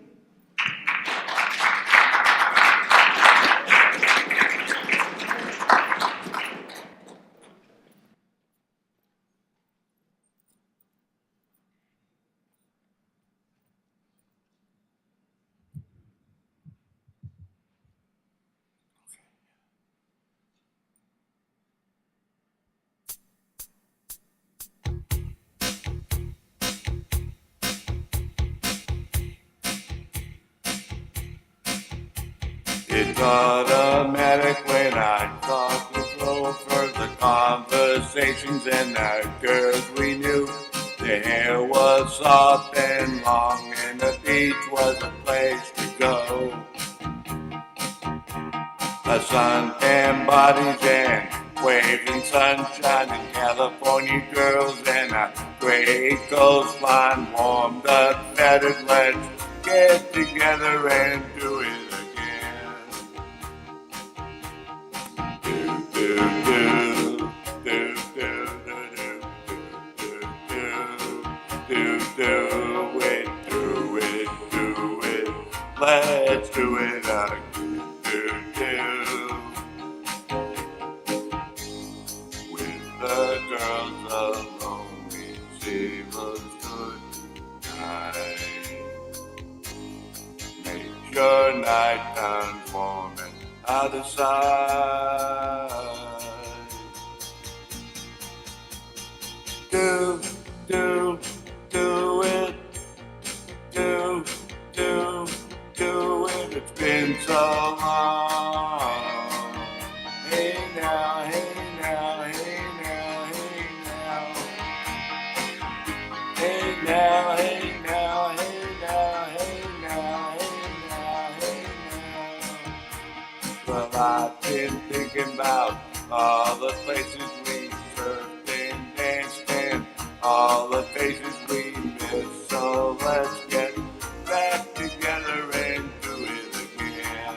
It's automatic when I talk with Rover. The conversations and the girls we knew. The hair was soft and long, and the beach was a place to go. A sun-tan bodies and waves and sunshine, and California girls and a great coastline warmed up, fettered. Let's get together and do it. Let's do it again. With the girls alone. gave us good night. Make sure nighttime forming either side. Do, do, do it. Do, do, do it. It's been so long. Hey now, hey now, hey now, hey now. Hey now, hey now, hey now, hey now, hey now, hey now. Well, I've been thinking about all the places we surfed and danced in, all the faces we missed. So let's get back together and do it again.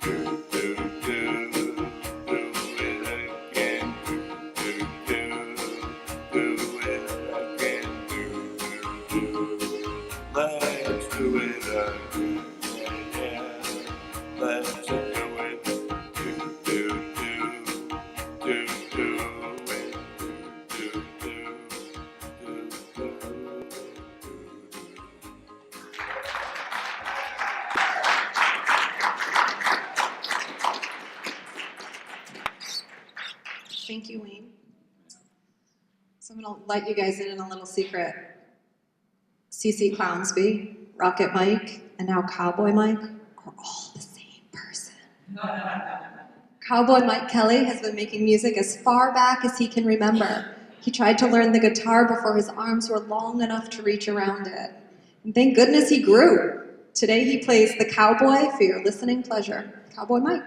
Do, do, do, do it again. Do, do, do it again. Do, do, do. Let's do it again. Yeah. Let's do it. Do, do, do, do, do it. Do, do, do, do, do. Thank you, Wayne. So I'm going to let you guys in a little secret. CC Clownsby, Rocket Mike, and now Cowboy Mike are all the same person. Cowboy Mike Kelly has been making music as far back as he can remember. He tried to learn the guitar before his arms were long enough to reach around it. And thank goodness he grew. Today he plays the cowboy for your listening pleasure. Cowboy Mike.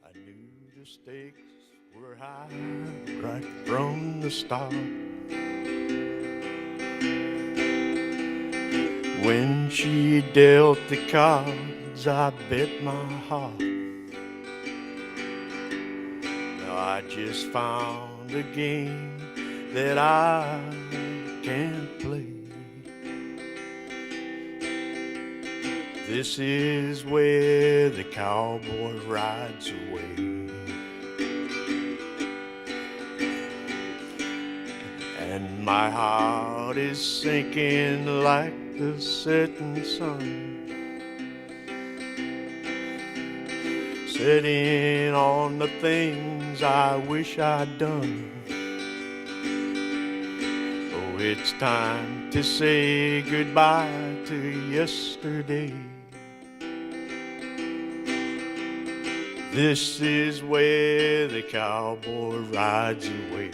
I knew the stakes were high right from the start. When she dealt the cards, I bet my heart. Now I just found a game that I can't play. This is where the cowboy rides away. And my heart is sinking like the setting sun, setting on the things I wish I'd done. Oh, it's time to say goodbye to yesterday. This is where the cowboy rides away.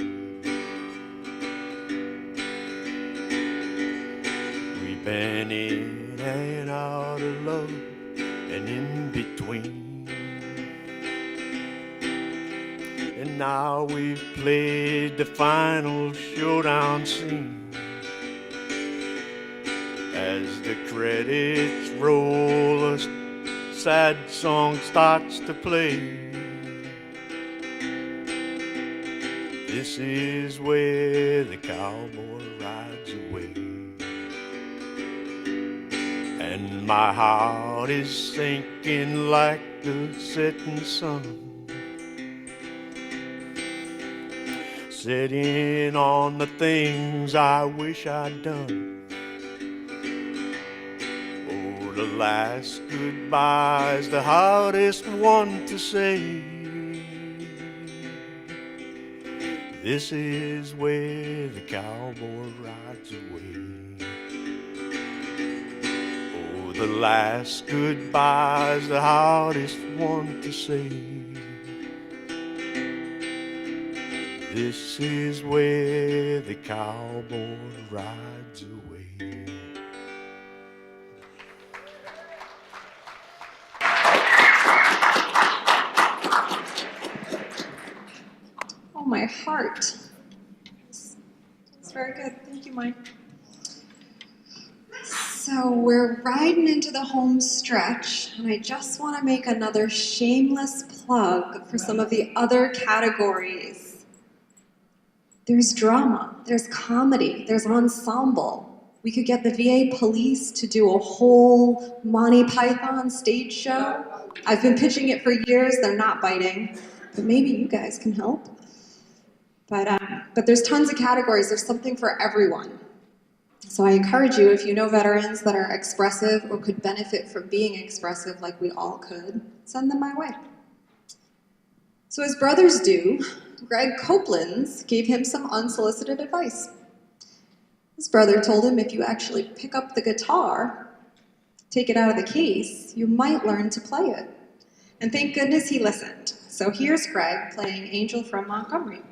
We've been in and out of love and in between, and now we've played the final showdown scene. As the credits roll, a sad song starts to play. This is where the cowboy rides away. And my heart is sinking like the setting sun, setting on the things I wish I'd done. The last goodbye's the hardest one to say. This is where the cowboy rides away. Oh, the last goodbye's the hardest one to say. This is where the cowboy rides away. Oh, my heart. That's very good. Thank you, Mike. So we're riding into the home stretch, and I just want to make another shameless plug for some of the other categories. There's drama, there's comedy, there's ensemble. We could get the VA police to do a whole Monty Python stage show. I've been pitching it for years, they're not biting, but maybe you guys can help. But there's tons of categories, there's something for everyone. So I encourage you, if you know veterans that are expressive or could benefit from being expressive like we all could, send them my way. So as brothers do, Greg Copelands gave him some unsolicited advice. His brother told him if you actually pick up the guitar, take it out of the case, you might learn to play it. And thank goodness he listened. So here's Greg playing Angel from Montgomery.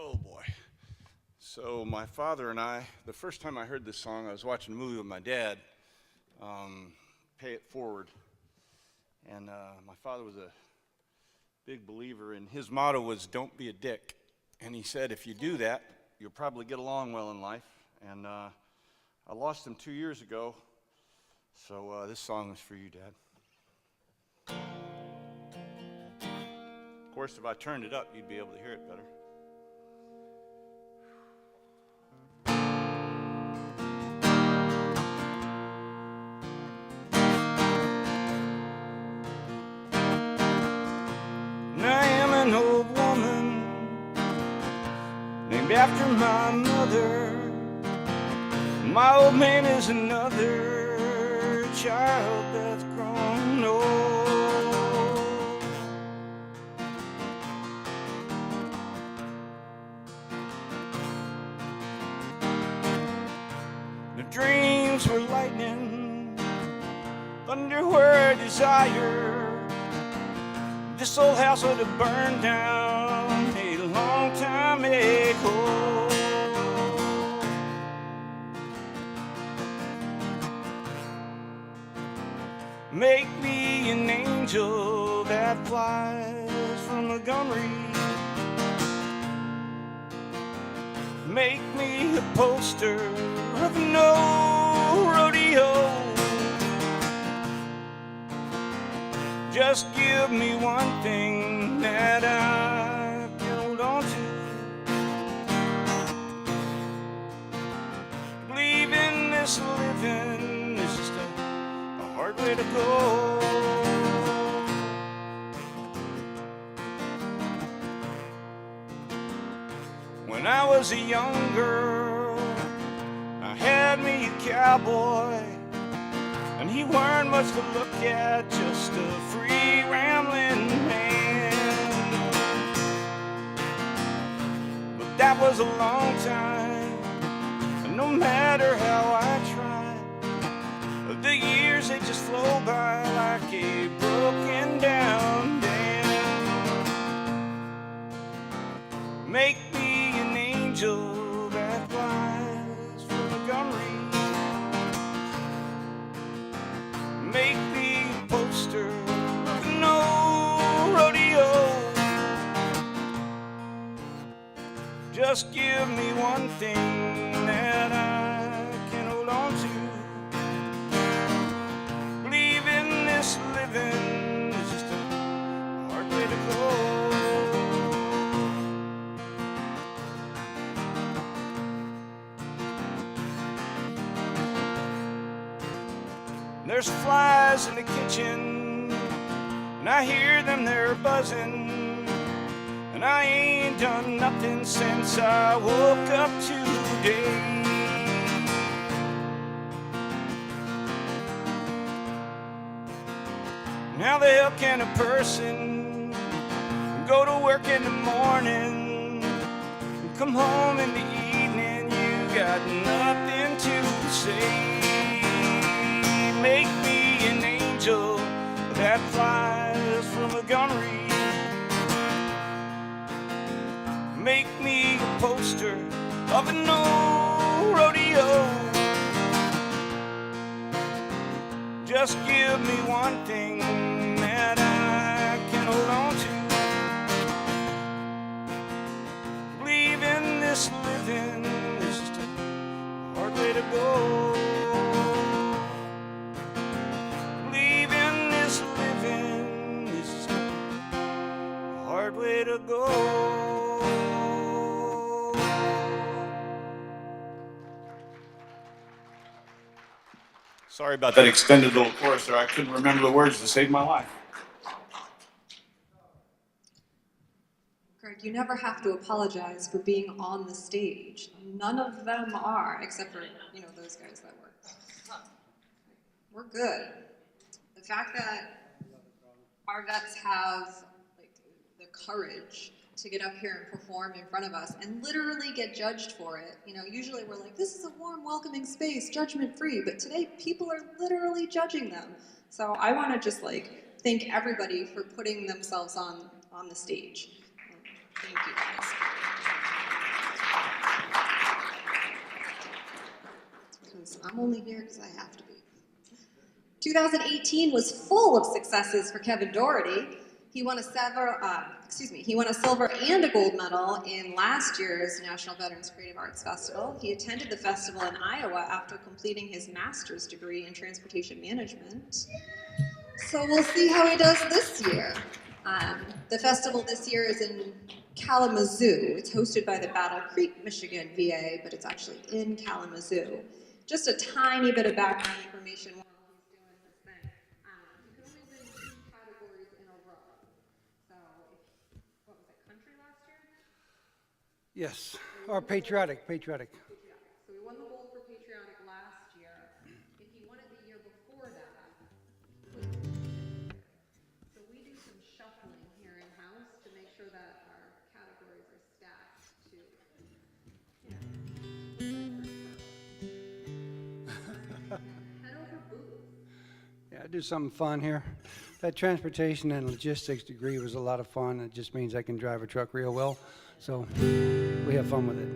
Oh boy. So my father and I, the first time I heard this song, I was watching a movie with my dad, Pay It Forward. And my father was a big believer, and his motto was, don't be a dick. And he said, if you do that, you'll probably get along well in life. And I lost him 2 years ago, so this song is for you, Dad. Of course, if I turned it up, you'd be able to hear it better. An old woman named after my mother. My old man is another child that's grown old. The dreams were lightning, thunder were desire. This old house would have burned down a long time ago. Make me an angel that flies from Montgomery. Make me a poster of no rodeo. Just give me one thing that I can hold on to. Believe in this living is just a hard way to go. When I was a young girl, I had me a cowboy. And he weren't much to look at, just a free rambling man. But that was a long time, and no matter how I tried, the years they just flow by like a broken down dam. Make me an angel that flies from Montgomery. Make me a poster of no rodeo. Just give me one thing that I can hold on to. Believe in this living is just a hard way to go. There's flies in the kitchen, and I hear them, they're buzzing. and I ain't done nothing since I woke up today. Now the hell can a person go to work in the morning and come home in the evening? You got nothing to say. Make me an angel that flies from a gunnery. Make me a poster of a no rodeo. Just give me one thing that I can hold on to. Believe in this living is just a hard way to go. Believe in this living is just a hard way to go. Sorry about that extended little chorus there. I couldn't remember the words to save my life. Greg, you never have to apologize for being on the stage. None of them are, except for, you know, those guys that were. We're good. The fact that our vets have like the courage to get up here and perform in front of us and literally get judged for it. You know, usually we're like, this is a warm, welcoming space, judgment-free, but today people are literally judging them. So I want to just like thank everybody for putting themselves on the stage. Thank you guys. Because I'm only here because I have to be. 2018 was full of successes for Kevin Doherty. He won a silver and a gold medal in last year's National Veterans Creative Arts Festival. He attended the festival in Iowa after completing his master's degree in transportation management. So we'll see how he does this year. The festival this year is in Kalamazoo. It's hosted by the Battle Creek, Michigan VA, but it's actually in Kalamazoo. Just a tiny bit of background information while he's doing his thing. You can only win 2 categories in a row. So, what was it, country last year? Yes, or patriotic. Patriotic. So we won the gold for patriotic last year. If he won it the year before that, so we do some shuffling here in house to make sure that our categories are stacked to, you know, head over boots. Yeah, I do something fun here. That transportation and logistics degree was a lot of fun. It just means I can drive a truck real well. So we have fun with it.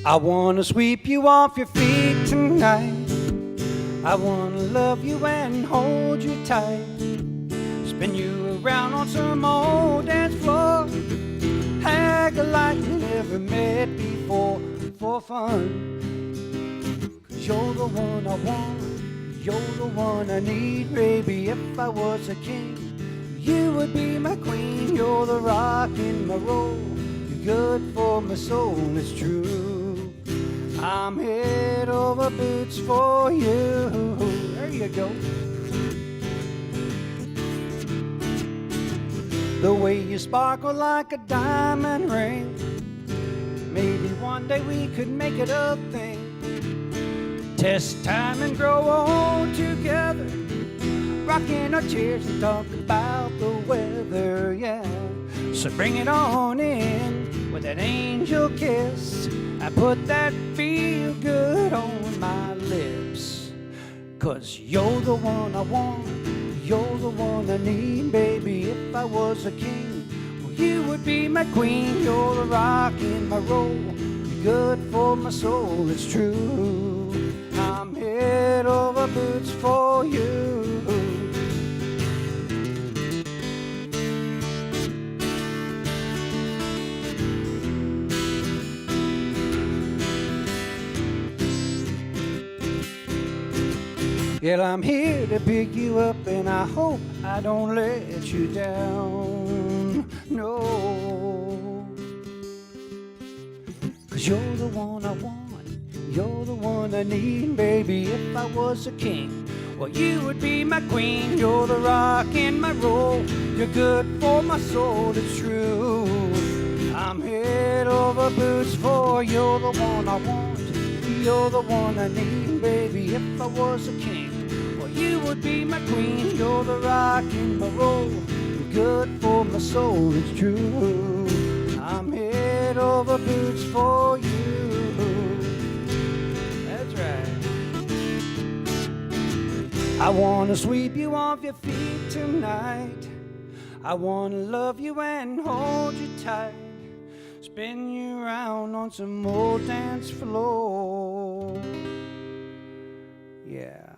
I wanna sweep you off your feet tonight. I wanna love you and hold you tight. Spin you around on some old dance floor. Haggle like you never met before for fun. 'Cause you're the one I want. You're the one I need, baby. If I was a king, you would be my queen. You're the rock in my roll. You're good for my soul, it's true. I'm head over boots for you. There you go. The way you sparkle like a diamond ring. Maybe one day we could make it a thing. Test time and grow old together. Rocking our chairs and talk about the weather, yeah. So bring it on in with an angel kiss. I put that feel good on my lips. 'Cause you're the one I want. You're the one I need, baby. If I was a king, well, you would be my queen. You're the rock in my roll. You're good for my soul, it's true. I'm head over boots for you. Yeah, I'm here to pick you up, and I hope I don't let you down. No, 'cause you're the one I want. You're the one I need, baby. If I was a king, Well, you would be my queen, you're the rock in my roll. You're good for my soul, it's true. I'm head over boots for you're the one I want. You're the one I need, baby, if I was a king. Well, you would be my queen, you're the rock in my roll. You're good for my soul, it's true. I'm head over boots for you. That's right. I wanna sweep you off your feet tonight. I wanna love you and hold you tight. Spin you around on some old dance floor. Yeah.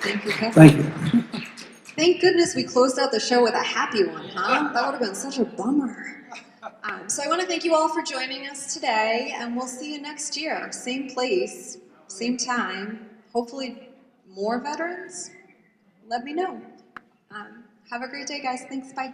Thank you, Kevin. Thank you. Thank goodness we closed out the show with a happy one, huh? That would have been such a bummer. So I want to thank you all for joining us today, and we'll see you next year. Same place, same time. Hopefully more veterans. Let me know. Have a great day, guys. Thanks. Bye.